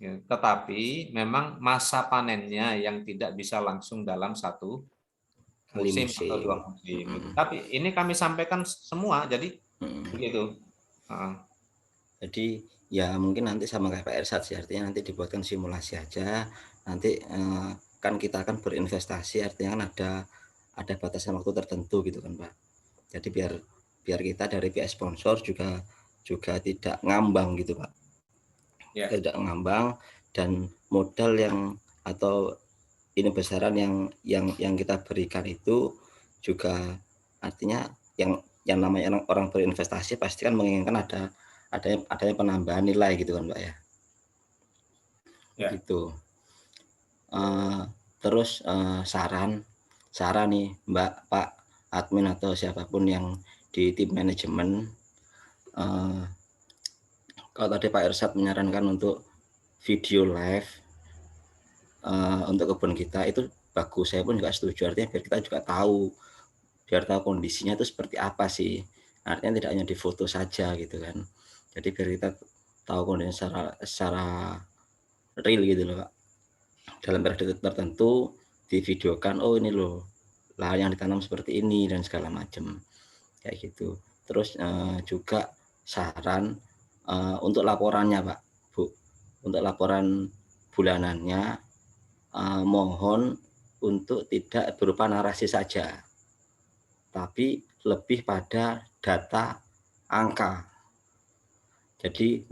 Ya, tetapi memang masa panennya yang tidak bisa langsung dalam satu musim atau 2 musim. Tapi ini kami sampaikan semua, jadi begitu. Jadi ya mungkin nanti sama kayak Pak Ersat sih, artinya nanti dibuatkan simulasi aja. Nanti kan kita akan berinvestasi, artinya kan ada batasan waktu tertentu gitu kan Pak. Jadi biar kita dari pihak sponsor juga tidak ngambang gitu Pak. Ya. Tidak ngambang dan modal yang atau ini besaran yang kita berikan itu juga artinya yang namanya orang berinvestasi pasti kan menginginkan adanya penambahan nilai gitu kan Pak ya. Gitu. Terus saran nih Mbak, Pak, admin atau siapapun yang di tim manajemen, kalau tadi Pak Ersat menyarankan untuk video live untuk kebun kita itu bagus, saya pun juga setuju, artinya biar kita juga tahu kondisinya itu seperti apa sih, artinya tidak hanya di foto saja gitu kan, jadi biar kita tahu kondisi secara real gitu loh Pak, dalam periode tertentu divideokan, oh ini loh lahan yang ditanam seperti ini dan segala macam kayak gitu. Terus juga saran untuk laporannya Pak, Bu, untuk laporan bulanannya mohon untuk tidak berupa narasi saja, tapi lebih pada data angka. Jadi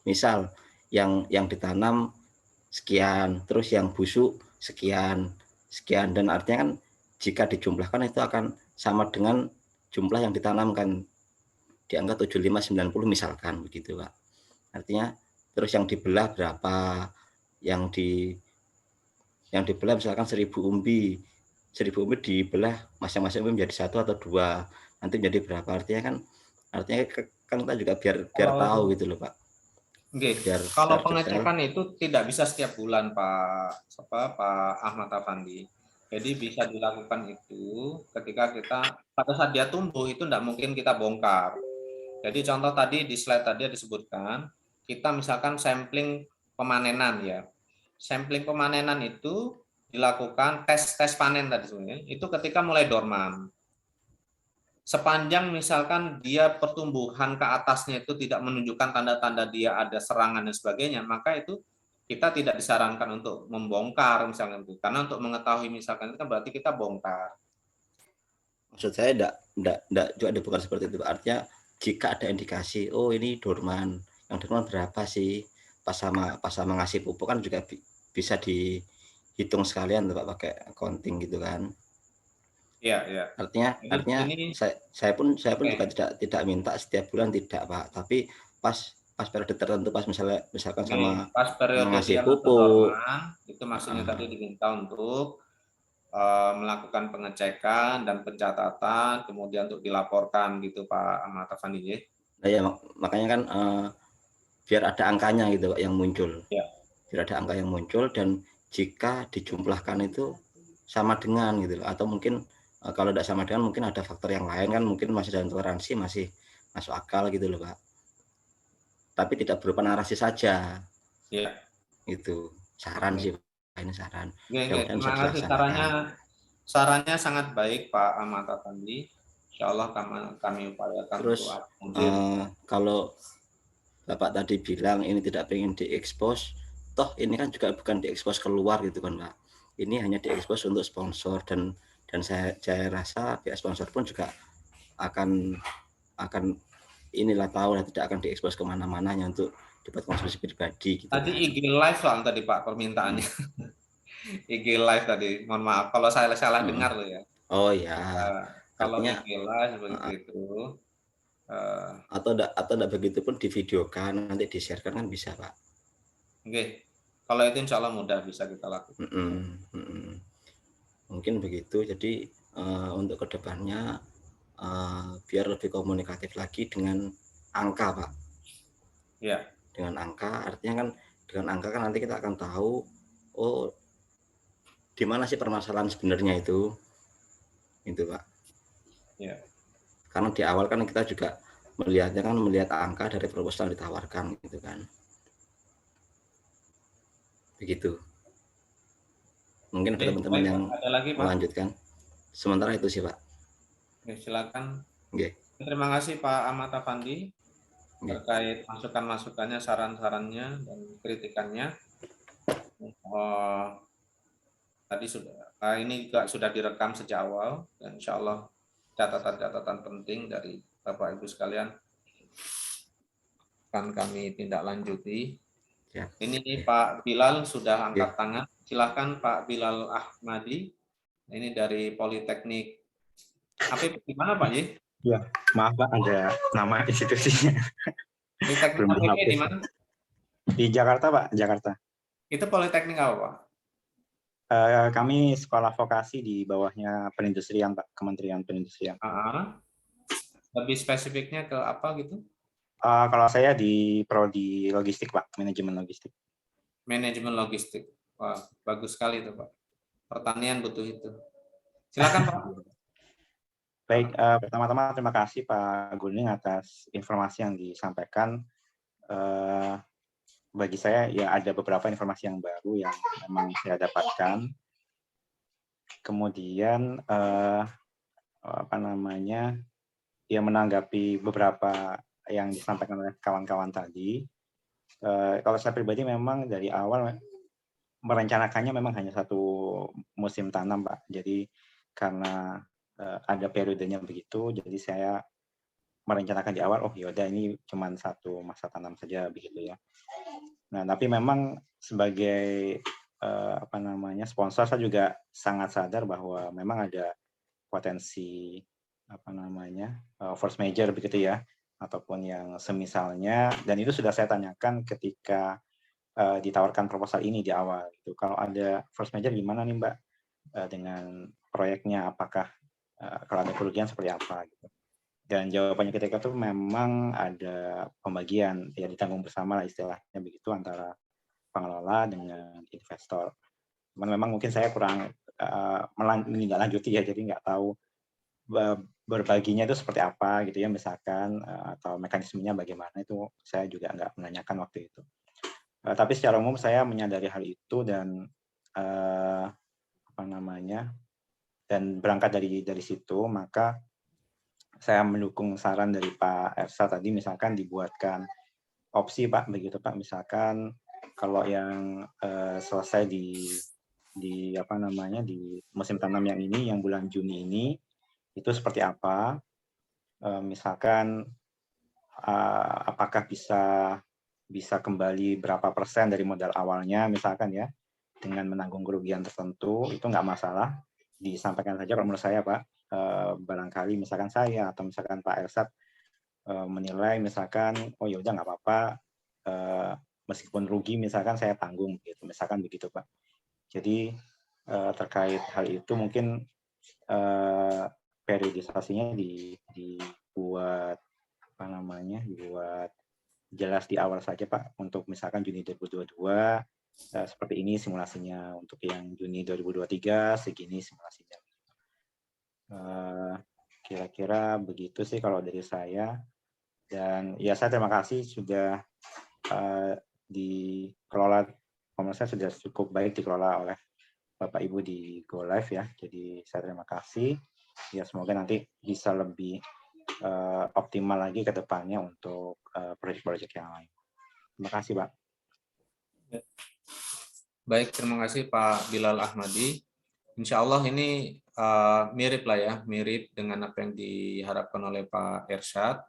misal yang ditanam sekian, terus yang busuk sekian, dan artinya kan jika dijumlahkan itu akan sama dengan jumlah yang ditanamkan di angka 75-90 misalkan begitu Pak. Artinya terus yang dibelah berapa, yang dibelah misalkan 1000 umbi dibelah masing-masing umbi menjadi 1 atau 2, nanti menjadi berapa, artinya kan kita juga biar tahu gitu loh Pak. Kalau pengecekan itu tidak bisa setiap bulan Pak Ahmad Afandi. Jadi bisa dilakukan itu ketika pada saat dia tumbuh itu tidak mungkin kita bongkar. Jadi contoh tadi di slide tadi disebutkan, kita misalkan sampling pemanenan ya. Sampling pemanenan itu dilakukan tes panen tadi sebenarnya, itu ketika mulai dorman. Sepanjang misalkan dia pertumbuhan ke atasnya itu tidak menunjukkan tanda-tanda dia ada serangan dan sebagainya, maka itu kita tidak disarankan untuk membongkar misalkan itu. Karena untuk mengetahui misalkan itu kan berarti kita bongkar. Maksud saya enggak juga bukan seperti itu. Artinya jika ada indikasi, oh ini dorman, yang dorman berapa sih? Pas sama ngasih pupuk kan juga bisa dihitung sekalian Pak, pakai accounting gitu kan. Iya. Artinya saya pun juga tidak minta setiap bulan, tidak Pak, tapi pas periode tertentu, pas misalkan sama pas periode ngasih dia pupuk dorman, itu maksudnya tadi diminta untuk melakukan pengecekan dan pencatatan, kemudian untuk dilaporkan gitu Pak Ahmad Afandi. Nah ya makanya kan biar ada angkanya gitu Pak yang muncul. Ya. Biar ada angka yang muncul, dan jika dijumlahkan itu sama dengan gitu, atau mungkin kalau tidak sama dengan mungkin ada faktor yang lain kan, mungkin masih dalam toleransi, masih masuk akal gitu loh Pak. Tapi tidak berupa narasi saja. Ya. Itu saran sih Pak, ini saran. Terima kasih sarannya sangat baik Pak Ahmad Afandi. Insya Allah kami upayakan. Terus kalau Bapak tadi bilang ini tidak pengen diekspos, toh ini kan juga bukan diekspos keluar gitu kan Pak. Ini hanya diekspos untuk sponsor, dan saya rasa pihak sponsor pun juga akan inilah tahu, dan tidak akan diekspos kemana-mana hanya untuk dibuat konsumsi pribadi gitu. Tadi IG live soal tadi Pak permintaannya. IG live tadi, mohon maaf kalau saya salah dengar loh ya. Oh ya. Kalau IG live seperti itu. Atau enggak begitu pun divideokan, nanti di-sharekan kan bisa Pak. Oke. Kalau itu insya Allah mudah bisa kita lakukan. Mungkin begitu. Jadi untuk kedepannya biar lebih komunikatif lagi dengan angka Pak. Ya. Dengan angka, artinya kan dengan angka kan nanti kita akan tahu, oh di mana sih permasalahan sebenarnya itu Pak. Ya. Karena di awal kan kita juga melihat angka dari proposal yang ditawarkan gitu kan. Begitu. Mungkin ada teman-teman yang melanjutkan. Sementara itu sih Pak. Oke, silakan. Oke. Terima kasih Pak Ahmad Afandi terkait masukan-masukannya, saran-sarannya dan kritikannya. Tadi ini juga sudah direkam sejak awal, dan insya Allah catatan-catatan penting dari Bapak Ibu sekalian akan kami tindak lanjuti. Ya. Ini Pak Bilal sudah angkat tangan. Silakan Pak Bilal Ahmadi. Ini dari Politeknik. Apa di mana Pak? Ya, maaf Pak, ada nama institusinya. Politeknik APP di mana? Di Jakarta Pak, Jakarta. Itu Politeknik apa Pak? Kami sekolah vokasi di bawahnya perindustrian Pak, Kementerian Perindustrian. Lebih spesifiknya ke apa gitu? Kalau saya di prodi logistik Pak, manajemen logistik. Manajemen logistik, wah bagus sekali itu Pak. Pertanian butuh itu. Silakan Pak. Baik, pertama-tama terima kasih Pak Guning atas informasi yang disampaikan. Bagi saya ya ada beberapa informasi yang baru yang memang saya dapatkan. Kemudian menanggapi beberapa yang disampaikan oleh kawan-kawan tadi. Kalau saya pribadi memang dari awal merencanakannya memang hanya 1 musim tanam, Pak. Jadi karena ada periodenya begitu, jadi saya merencanakan di awal, oh yaudah ini cuma 1 masa tanam saja begitu ya. Nah, tapi memang sebagai sponsor, saya juga sangat sadar bahwa memang ada potensi force major begitu ya, ataupun yang semisalnya, dan itu sudah saya tanyakan ketika ditawarkan proposal ini di awal gitu. Kalau ada force major gimana nih Mbak dengan proyeknya, apakah kalau ada kerugian seperti apa gitu. Dan jawabannya ketika itu memang ada pembagian, ya ditanggung bersama lah istilahnya begitu, antara pengelola dengan investor. Memang mungkin saya kurang menindaklanjuti ya, jadi nggak tahu berbaginya itu seperti apa gitu ya, misalkan atau mekanismenya bagaimana, itu saya juga nggak menanyakan waktu itu. Tapi secara umum saya menyadari hal itu dan dan berangkat dari situ, maka saya mendukung saran dari Pak Ersa tadi, misalkan dibuatkan opsi Pak, begitu Pak, misalkan kalau yang selesai di musim tanam yang ini, yang bulan Juni ini, itu seperti apa, misalkan apakah bisa kembali berapa persen dari modal awalnya, misalkan ya, dengan menanggung kerugian tertentu, itu nggak masalah, disampaikan saja. Kalau menurut saya Pak, barangkali misalkan saya atau misalkan Pak Ersat menilai misalkan, oh ya udah nggak apa-apa, meskipun rugi misalkan saya tanggung, gitu, misalkan begitu Pak. Jadi terkait hal itu mungkin periodisasinya dibuat dibuat jelas di awal saja Pak, untuk misalkan Juni 2022 seperti ini simulasinya, untuk yang Juni 2023 segini simulasinya. Kira-kira begitu sih kalau dari saya. Dan ya saya terima kasih sudah dikelola, saya sudah cukup baik dikelola oleh Bapak Ibu di Go Live ya. Jadi saya terima kasih. Ya semoga nanti bisa lebih optimal lagi ke depannya untuk proyek-proyek yang lain. Terima kasih Pak. Baik, terima kasih Pak Bilal Ahmadi. Insya Allah ini mirip lah ya, mirip dengan apa yang diharapkan oleh Pak Ersyad.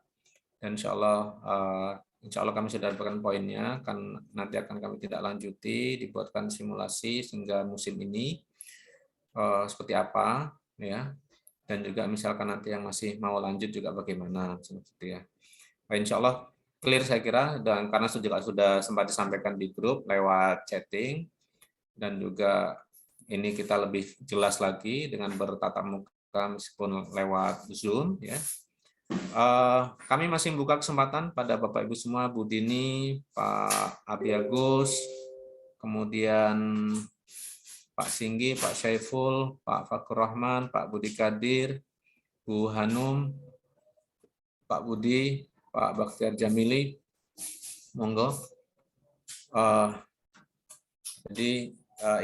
Dan insya Allah kami sudah dapatkan poinnya, kan nanti akan kami tidak lanjuti, dibuatkan simulasi sehingga musim ini seperti apa ya, dan juga misalkan nanti yang masih mau lanjut juga bagaimana seperti ya. Insya Allah clear saya kira, dan karena juga sudah sempat disampaikan di grup lewat chatting, dan juga ini kita lebih jelas lagi dengan bertatap muka meskipun lewat Zoom ya. Kami masih membuka kesempatan pada Bapak Ibu semua, Bu Dini, Pak Abi Agus, kemudian Pak Singgi, Pak Syaiful, Pak Fakur Rahman, Pak Budi Kadir, Bu Hanum, Pak Budi, Pak Bakhtiar Jamili, monggo. Jadi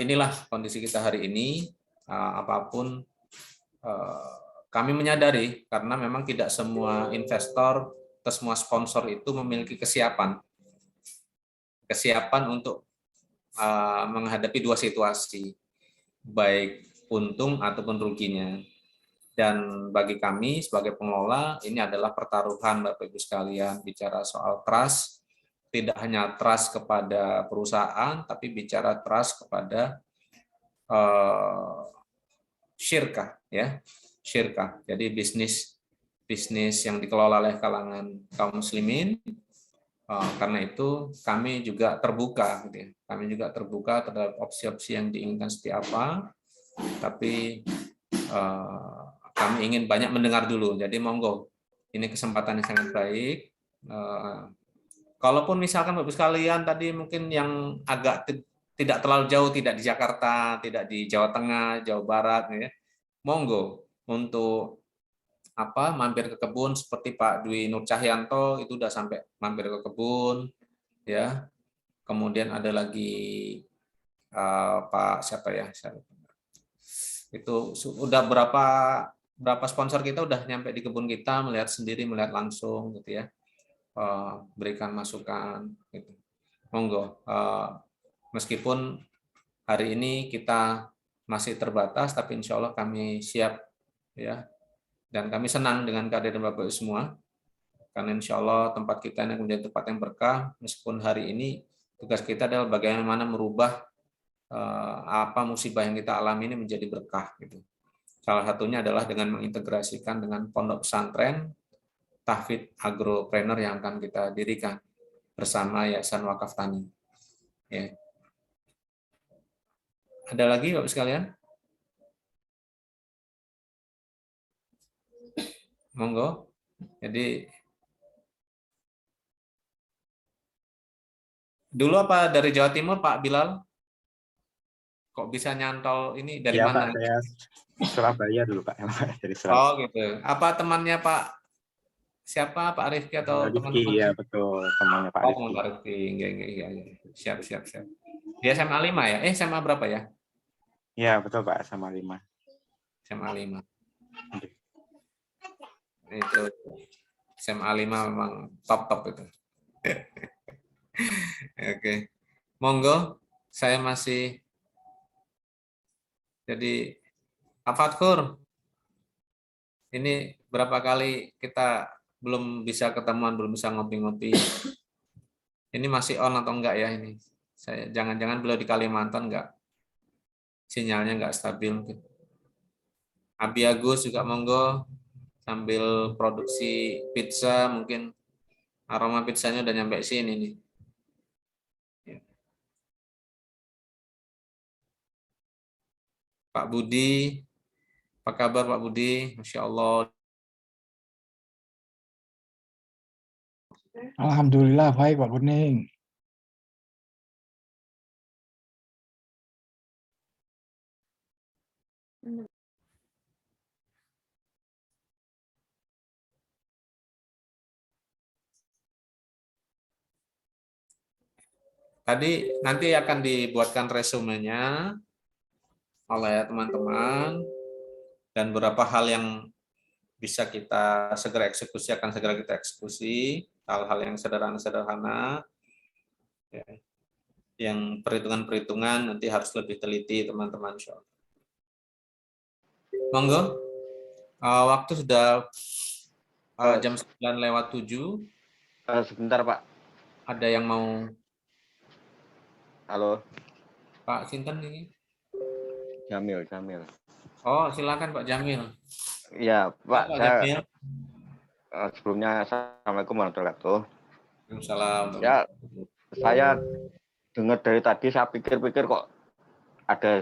inilah kondisi kita hari ini. Apapun kami menyadari karena memang tidak semua investor atau semua sponsor itu memiliki kesiapan untuk menghadapi dua situasi, baik untung ataupun ruginya. Dan bagi kami sebagai pengelola, ini adalah pertaruhan Bapak Ibu sekalian, bicara soal trust, tidak hanya trust kepada perusahaan, tapi bicara trust kepada syirkah, ya, syirkah. Jadi bisnis yang dikelola oleh kalangan kaum muslimin. Karena itu kami juga terbuka, gitu ya. Kami juga terbuka terhadap opsi-opsi yang diinginkan seperti apa, tapi kami ingin banyak mendengar dulu. Jadi monggo, ini kesempatan yang sangat baik. Kalaupun misalkan Bapak sekalian tadi mungkin yang agak tidak terlalu jauh, tidak di Jakarta, tidak di Jawa Tengah, Jawa Barat, ya, monggo untuk mampir ke kebun seperti Pak Dwi Nur Cahyanto itu udah sampai mampir ke kebun, ya. Kemudian ada lagi Pak siapa ya? Itu udah berapa sponsor kita udah nyampe di kebun kita, melihat sendiri, melihat langsung, gitu ya. Berikan masukan gitu. Monggo. Meskipun hari ini kita masih terbatas, tapi insya Allah kami siap ya. Dan kami senang dengan kehadiran Bapak semua. Karena insya Allah tempat kita ini menjadi tempat yang berkah. Meskipun hari ini tugas kita adalah bagaimana merubah apa musibah yang kita alami ini menjadi berkah gitu. Salah satunya adalah dengan mengintegrasikan dengan pondok pesantren Tahfidz Agropreneur yang akan kita dirikan bersama Yayasan Wakaf Tani. Ya. Ada lagi Bapak sekalian? Monggo. Jadi dulu apa dari Jawa Timur Pak Bilal? Kok bisa nyantol ini dari Ya, mana? Pak, saya Surabaya dulu Pak. Dari Surabaya. Oh gitu. Apa temannya Pak? Siapa Pak Rifki atau Rifki, teman-teman? ya betul, temannya Pak Rifki. Oh, Pak Rifki. Iya. Siap. Dia SMA 5 ya? SMA berapa ya? Ya, betul Pak, SMA 5. SMA 5. Itu SMA 5 memang top itu. Oke. Monggo, saya masih jadi Pak Fatkur. Ini berapa kali kita belum bisa ketemuan, belum bisa ngopi-ngopi. Ini masih on atau enggak ya ini? Saya jangan-jangan beliau di Kalimantan enggak? Sinyalnya enggak stabil mungkin. Abi Agus juga monggo sambil produksi pizza, mungkin aroma pizzanya udah nyampe sini nih. Pak Budi, apa kabar Pak Budi? Masya Allah. Alhamdulillah baik Pak Kuning. Tadi nanti akan dibuatkan resumenya oleh teman-teman dan beberapa hal yang bisa kita segera eksekusi akan segera kita eksekusi, hal-hal yang sederhana-sederhana, ya. Yang perhitungan-perhitungan nanti harus lebih teliti teman-teman. Monggo, waktu sudah jam 9:07. Sebentar Pak. Ada yang mau? Halo. Pak Sinten ini? Jamil. Oh, silakan Pak Jamil. Iya, Pak. Jamil. Sebelumnya Assalamualaikum warahmatullahi wabarakatuh. Waalaikumsalam. Ya, saya dengar dari tadi, saya pikir-pikir kok ada,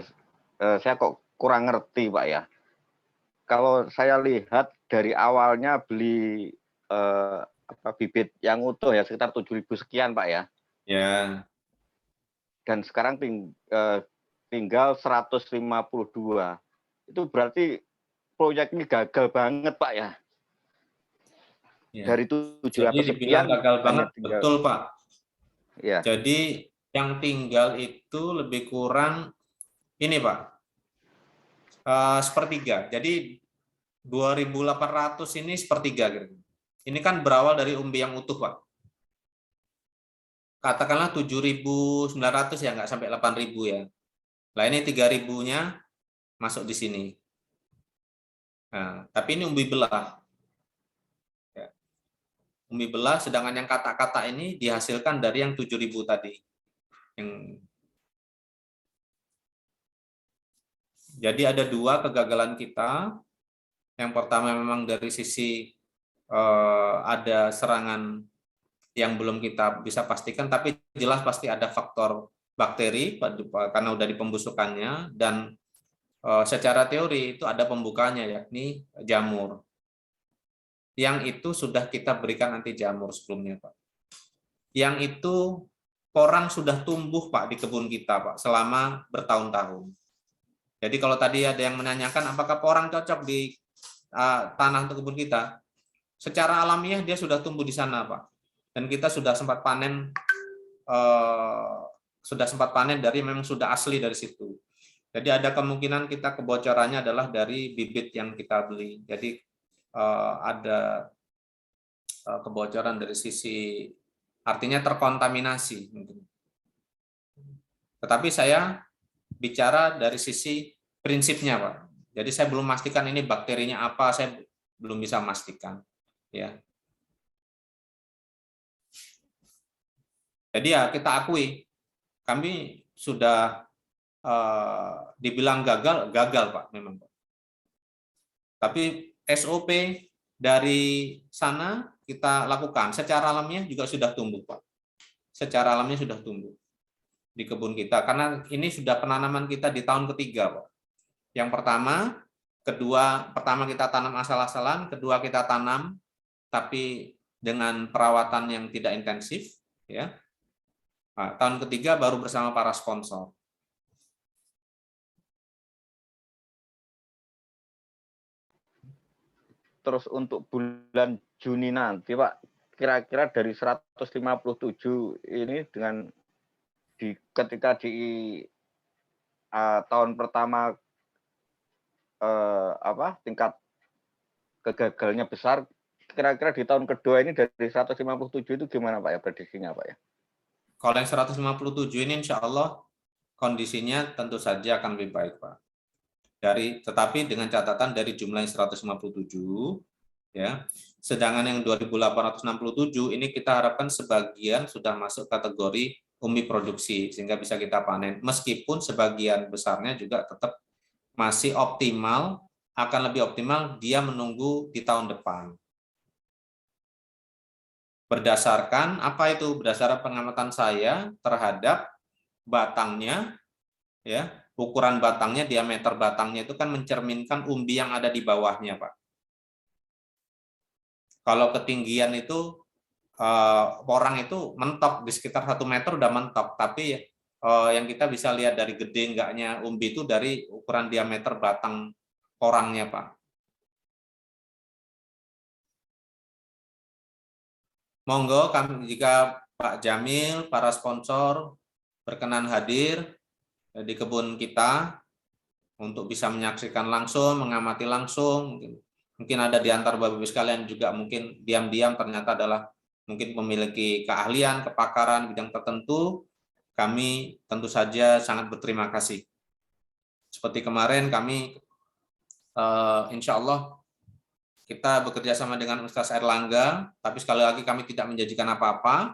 saya kok kurang ngerti Pak ya. Kalau saya lihat dari awalnya beli bibit yang utuh ya sekitar 7.000 sekian Pak ya. Ya. Dan sekarang tinggal 152. Itu berarti proyek ini gagal banget Pak ya. Ya. Dari 700 sekian gagal banget, betul Pak. Ya. Jadi yang tinggal itu lebih kurang ini Pak, sepertiga. Jadi 2.800 ini sepertiga gitu. Ini kan berawal dari umbi yang utuh Pak. Katakanlah 7.900 ya, nggak sampai 8.000 ya. Lah ini 3.000-nya masuk di sini. Nah, tapi ini umbi belah. Ya. Umbi belah, sedangkan yang kata-kata ini dihasilkan dari yang 7.000 tadi. Jadi ada dua kegagalan kita. Yang pertama memang dari sisi ada serangan yang belum kita bisa pastikan, tapi jelas pasti ada faktor bakteri karena udah di pembusukannya, dan secara teori itu ada pembukanya yakni jamur. Yang itu sudah kita berikan anti jamur sebelumnya Pak. Yang itu porang sudah tumbuh Pak di kebun kita Pak selama bertahun-tahun. Jadi kalau tadi ada yang menanyakan apakah porang cocok di tanah untuk kebun kita, secara alamiah dia sudah tumbuh di sana Pak. Dan kita sudah sempat panen dari memang sudah asli dari situ. Jadi ada kemungkinan kita kebocorannya adalah dari bibit yang kita beli. Jadi ada kebocoran dari sisi, artinya terkontaminasi. Tetapi saya bicara dari sisi prinsipnya, Pak. Jadi saya belum memastikan ini bakterinya apa, saya belum bisa memastikan. Ya. Jadi ya kita akui, kami sudah dibilang gagal, Pak, memang, Pak. Tapi SOP dari sana kita lakukan, secara alamiah juga sudah tumbuh, Pak. Secara alamiah sudah tumbuh di kebun kita, karena ini sudah penanaman kita di tahun ketiga, Pak. Yang pertama kita tanam asal-asalan, kedua kita tanam tapi dengan perawatan yang tidak intensif, ya. Nah, tahun ketiga baru bersama para sponsor. Terus untuk bulan Juni nanti, Pak, kira-kira dari 157 ini dengan ketika di tahun pertama tingkat kegagalnya besar, kira-kira di tahun kedua ini dari 157 itu gimana, Pak ya, prediksinya, Pak ya? Kalau yang 157 ini insya Allah kondisinya tentu saja akan lebih baik, Pak. Tetapi dengan catatan dari jumlah yang 157, ya. Sedangkan yang 2.867 ini kita harapkan sebagian sudah masuk kategori umbi produksi sehingga bisa kita panen. Meskipun sebagian besarnya juga tetap masih optimal, akan lebih optimal dia menunggu di tahun depan. Berdasarkan apa itu? Berdasarkan pengamatan saya terhadap batangnya, ya, ukuran batangnya, diameter batangnya itu kan mencerminkan umbi yang ada di bawahnya, Pak. Kalau ketinggian itu porang itu mentok di sekitar 1 meter udah mentok, tapi yang kita bisa lihat dari gede enggaknya umbi itu dari ukuran diameter batang porangnya, Pak. Monggo jika Pak Jamil, para sponsor berkenan hadir di kebun kita untuk bisa menyaksikan langsung, mengamati langsung. Mungkin ada di antara Bapak Ibu sekalian juga mungkin diam-diam ternyata adalah mungkin memiliki keahlian, kepakaran bidang tertentu. Kami tentu saja sangat berterima kasih. Seperti kemarin kami insya Allah kita bekerja sama dengan Universitas Airlangga, tapi sekali lagi kami tidak menjanjikan apa-apa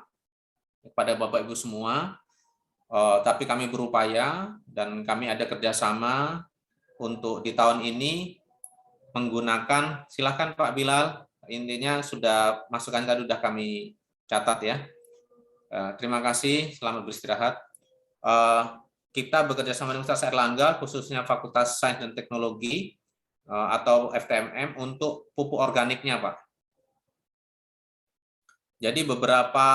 kepada Bapak Ibu semua, tapi kami berupaya dan kami ada kerjasama untuk di tahun ini menggunakan, silakan Pak Bilal, intinya sudah masukan tadi sudah kami catat ya. Terima kasih, selamat beristirahat. Kita bekerja sama dengan Universitas Airlangga, khususnya Fakultas Sains dan Teknologi atau FTMM untuk pupuk organiknya, Pak. Jadi beberapa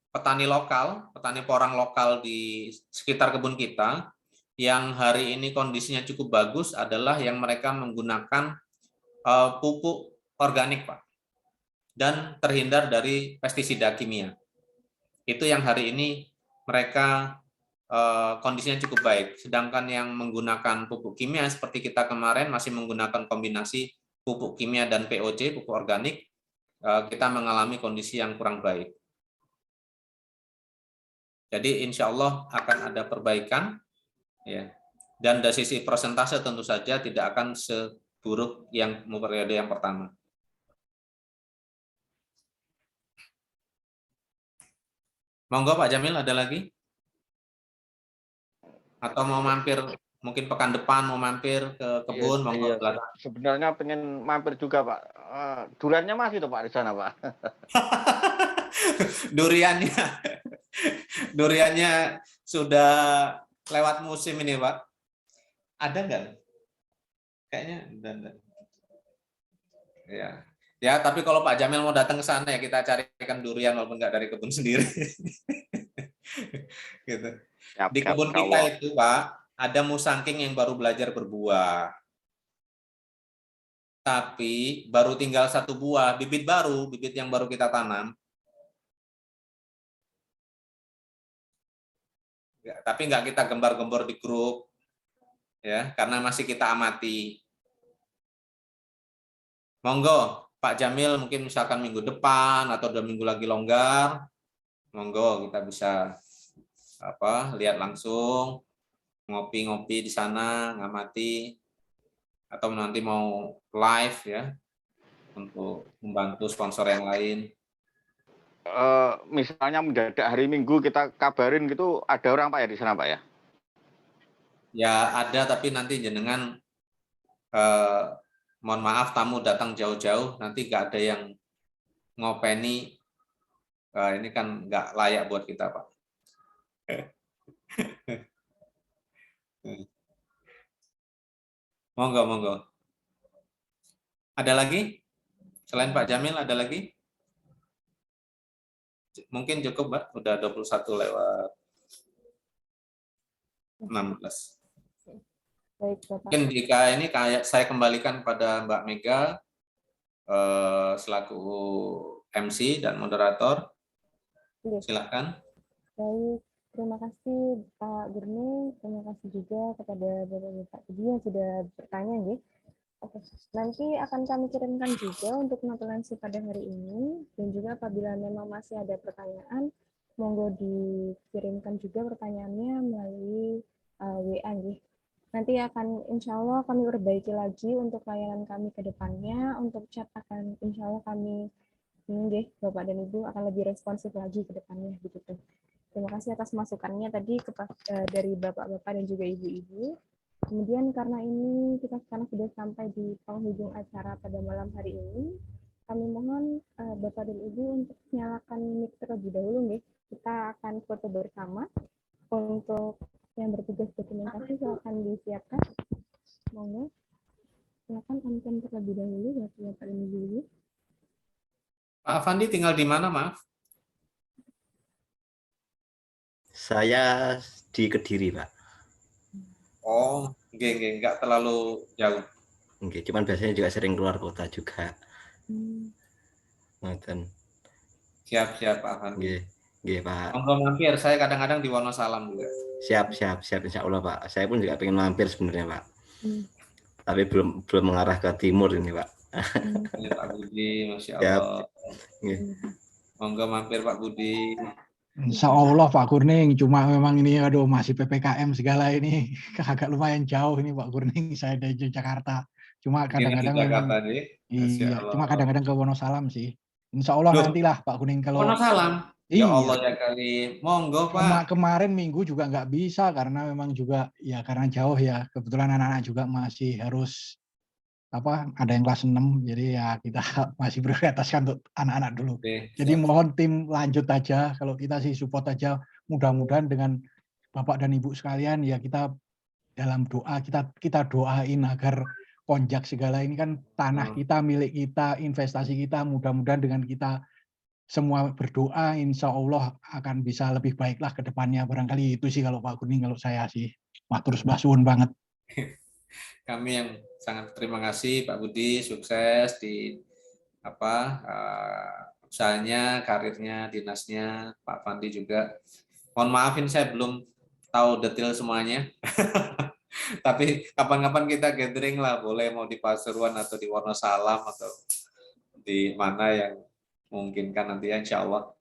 petani lokal, petani porang lokal di sekitar kebun kita, yang hari ini kondisinya cukup bagus adalah yang mereka menggunakan pupuk organik, Pak, dan terhindar dari pestisida kimia. Itu yang hari ini mereka kondisinya cukup baik. Sedangkan yang menggunakan pupuk kimia seperti kita kemarin masih menggunakan kombinasi pupuk kimia dan POC, pupuk organik, kita mengalami kondisi yang kurang baik. Jadi insya Allah akan ada perbaikan, ya. Dan dari sisi persentase tentu saja tidak akan seburuk yang periode yang pertama. Monggo Pak Jamil, ada lagi? Atau mau mampir mungkin pekan depan mau mampir ke kebun? Monggo. Iya. Sebenarnya pengen mampir juga Pak. Duriannya masih tuh Pak di sana Pak. Duriannya sudah lewat musim ini Pak. Ada nggak? Kayaknya enggak. Ya, tapi kalau Pak Jamil mau datang ke sana ya kita carikan durian walaupun nggak dari kebun sendiri. Gitu. Di kebun kita itu Pak, ada musangking yang baru belajar berbuah. Tapi baru tinggal 1 buah, bibit yang baru kita tanam. Ya, tapi nggak kita gembar-gembor di grup, ya, karena masih kita amati. Monggo, Pak Jamil mungkin misalkan minggu depan atau 2 minggu lagi longgar, monggo kita bisa lihat langsung, ngopi-ngopi di sana, ngamati, atau nanti mau live ya untuk membantu sponsor yang lain. Misalnya mendadak hari Minggu kita kabarin gitu, ada orang Pak ya di sana Pak ya? Ya ada, tapi nanti jenengan mohon maaf tamu datang jauh-jauh, nanti nggak ada yang ngopeni, ini kan nggak layak buat kita Pak. Monggo. Ada lagi? Selain Pak Jamil ada lagi? Mungkin cukup Mbak, udah 21:16. Baik, Bapak. Mungkin jika ini kayak saya kembalikan pada Mbak Mega selaku MC dan moderator. Silakan. Baik, terima kasih Pak Gurning, terima kasih juga kepada Bapak-Bapak yang sudah bertanya ya. Oke, nanti akan kami kirimkan juga untuk notulensi pada hari ini, dan juga apabila memang masih ada pertanyaan, monggo dikirimkan juga pertanyaannya melalui WA ya. Nanti akan insya Allah kami perbaiki lagi untuk layanan kami ke depannya, untuk chat akan insya Allah kami ini Bapak dan Ibu akan lebih responsif lagi ke depannya begitu. Terima kasih atas masukannya tadi dari Bapak-Bapak dan juga Ibu-Ibu. Kemudian karena ini kita sekarang sudah sampai di penghujung acara pada malam hari ini, kami mohon Bapak dan Ibu untuk nyalakan mic terlebih dahulu nih. Kita akan foto bersama. Untuk yang bertugas dokumentasi silakan disiapkan. Monggo. Silakan on-cam terlebih dahulu Bapak dan Ibu. Pak Afandi tinggal di mana, maaf? Saya di Kediri, Pak. Oh, enggak terlalu jauh. Oke, cuman biasanya juga sering keluar kota juga. Siap Pak Afandi. Nggih, Pak. Monggo mampir, saya kadang-kadang di Wonosalam juga. Siap, insya Allah Pak. Saya pun juga pengen mampir sebenarnya Pak. Tapi belum mengarah ke timur ini Pak. Ini Pak Budi, Masya Allah. Monggo mampir Pak Budi. Insya Allah Pak Gurning, cuma memang ini aduh masih PPKM segala ini agak lumayan jauh ini Pak Gurning, saya dari Jakarta. Cuma kadang-kadang memang iya, cuma kadang-kadang ke Wonosalam sih. Insya Allah nantilah Pak Gurning kalau Wonosalam. Ya Allah ya kali, monggo Pak. Kemarin Minggu juga nggak bisa karena memang juga ya karena jauh ya. Kebetulan anak-anak juga masih harus ada yang kelas 6, jadi ya kita masih prioritaskan untuk anak-anak dulu. Jadi mohon tim lanjut aja, kalau kita sih support aja, mudah-mudahan dengan Bapak dan Ibu sekalian ya kita dalam doa, kita doain agar Konjak segala ini kan tanah kita, milik kita, investasi kita, mudah-mudahan dengan kita semua berdoa, insya Allah akan bisa lebih baiklah ke depannya. Barangkali itu sih kalau Pak Gurning, kalau saya sih matur sembah suwun banget. Kami yang sangat terima kasih Pak Budi, sukses di usahanya, karirnya, dinasnya. Pak Fandi juga. Mohon maafin saya belum tahu detail semuanya. Tapi kapan-kapan kita gathering lah, boleh mau di Pasuruan atau di Wonosalam atau di mana yang memungkinkan nanti ya, insya Allah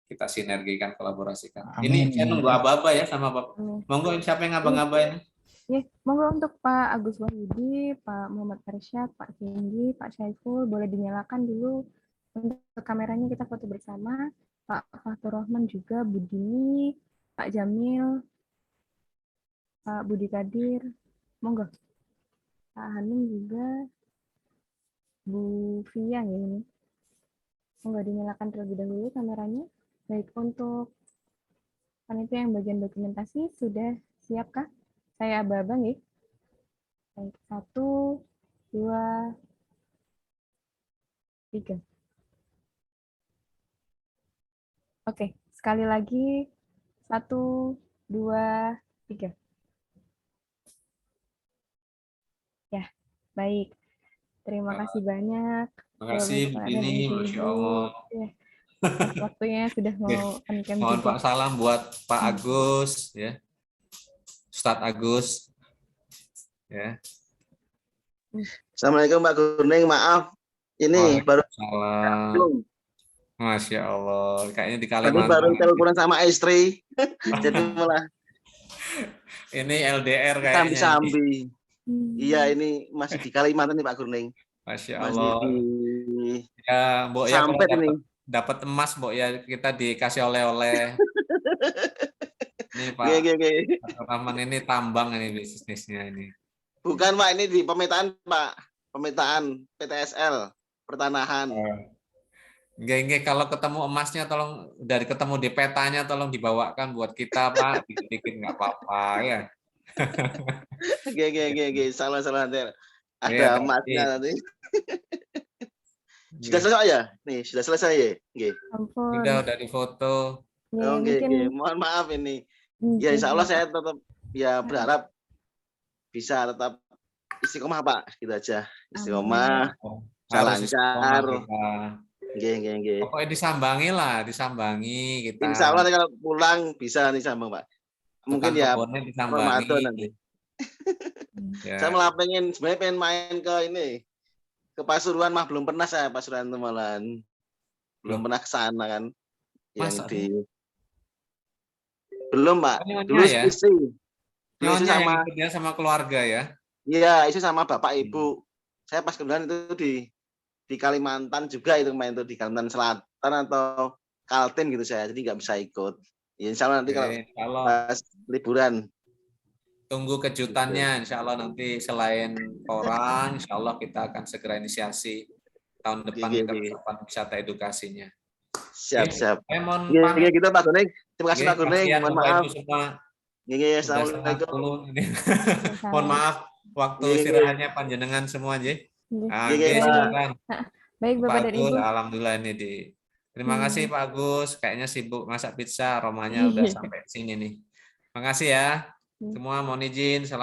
kita sinergikan, kolaborasikan. Ini saya nunggu aba-aba ya sama Bapak. Monggo siapa yang aba-aba ini? Ya, monggo untuk Pak Agus Wahyudi, Pak Muhammad Arsyad, Pak Tinggi, Pak Syaiful, boleh dinyalakan dulu untuk kameranya, kita foto bersama. Pak Fathur Rahman juga, Bu Dini, Pak Jamil, Pak Budi Kadir, monggo. Pak Hanum juga, Bu Fia ya ini. Monggo dinyalakan terlebih dahulu kameranya. Baik, untuk panitia yang bagian dokumentasi sudah siapkah? Saya aba-aba nih. Baik, 1, 2, 3. Oke, sekali lagi 1, 2, 3. Ya, baik. Terima kasih banyak. Terima kasih Bu Dini, Masya Allah. Ya, waktunya sudah mau on-cam Mohon juga. Pak salam buat Pak Agus, ya. Ustadz Agus. Ya. Assalamualaikum Pak Gurning, maaf. Ini baru Masya Allah, kayaknya di Tadi Kalimantan baru teleponan sama istri, jadi malah ini LDR kayaknya ini. sambi-sambi. Iya, ini masih di Kalimantan nih Pak Gurning. Masya Masih Allah. di Ya, Mbok ya kalau Sampet ini. dapat emas, Mbok ya kita dikasih oleh-oleh. Ini Pak Rahman ini tambang ini bisnisnya ini. Bukan Pak, ini di pemetaan Pak. Pemetaan PTSL, pertanahan. Enggak, kalau ketemu emasnya tolong dari ketemu di petanya tolong dibawakan buat kita Pak, dikit-dikit nggak apa-apa ya. Oke, salah. Ada Ya, emasnya nanti. Sudah selesai ya? Nih, sudah selesai ya? Udah di foto. Oke. Mohon maaf ini. Ya insya Allah saya tetap ya berharap bisa tetap istiqomah Pak, gitu aja. Istiqomah, lancar. Nggih. Pokoknya disambangi kita. Insya Allah kalau pulang bisa nih sambang Pak. Mungkin ya Ramadan nanti. Ya. Saya malah sebenarnya pengen main ke ini, ke Pasuruan mah belum pernah saya Pasuruan Temalan. Belum pernah ke sana kan. Yang di belum Pak. Dulu ya? istri sama keluarga ya? Iya, istri sama bapak ibu. Saya pas kemudian itu di Kalimantan juga itu main itu di Kalimantan Selatan atau Kaltim gitu saya. Jadi nggak bisa ikut. Ya, insya Allah nanti kalau pas liburan. Tunggu kejutannya, insya Allah nanti selain orang, insya Allah kita akan segera inisiasi tahun depan kita wisata edukasinya. Siap. Iya, gitu Pak Gurning. Terima kasih Pak Gurning. Mohon maaf. Assalamualaikum. Mohon maaf waktu istirahatnya panjenengan semua aja. Baik Bapak dan Ibu. Alhamdulillah ini terima kasih Pak Agus. Kayaknya sibuk masak pizza, aromanya udah sampai sini nih. Terima kasih ya. Semua mohon izin. Salam.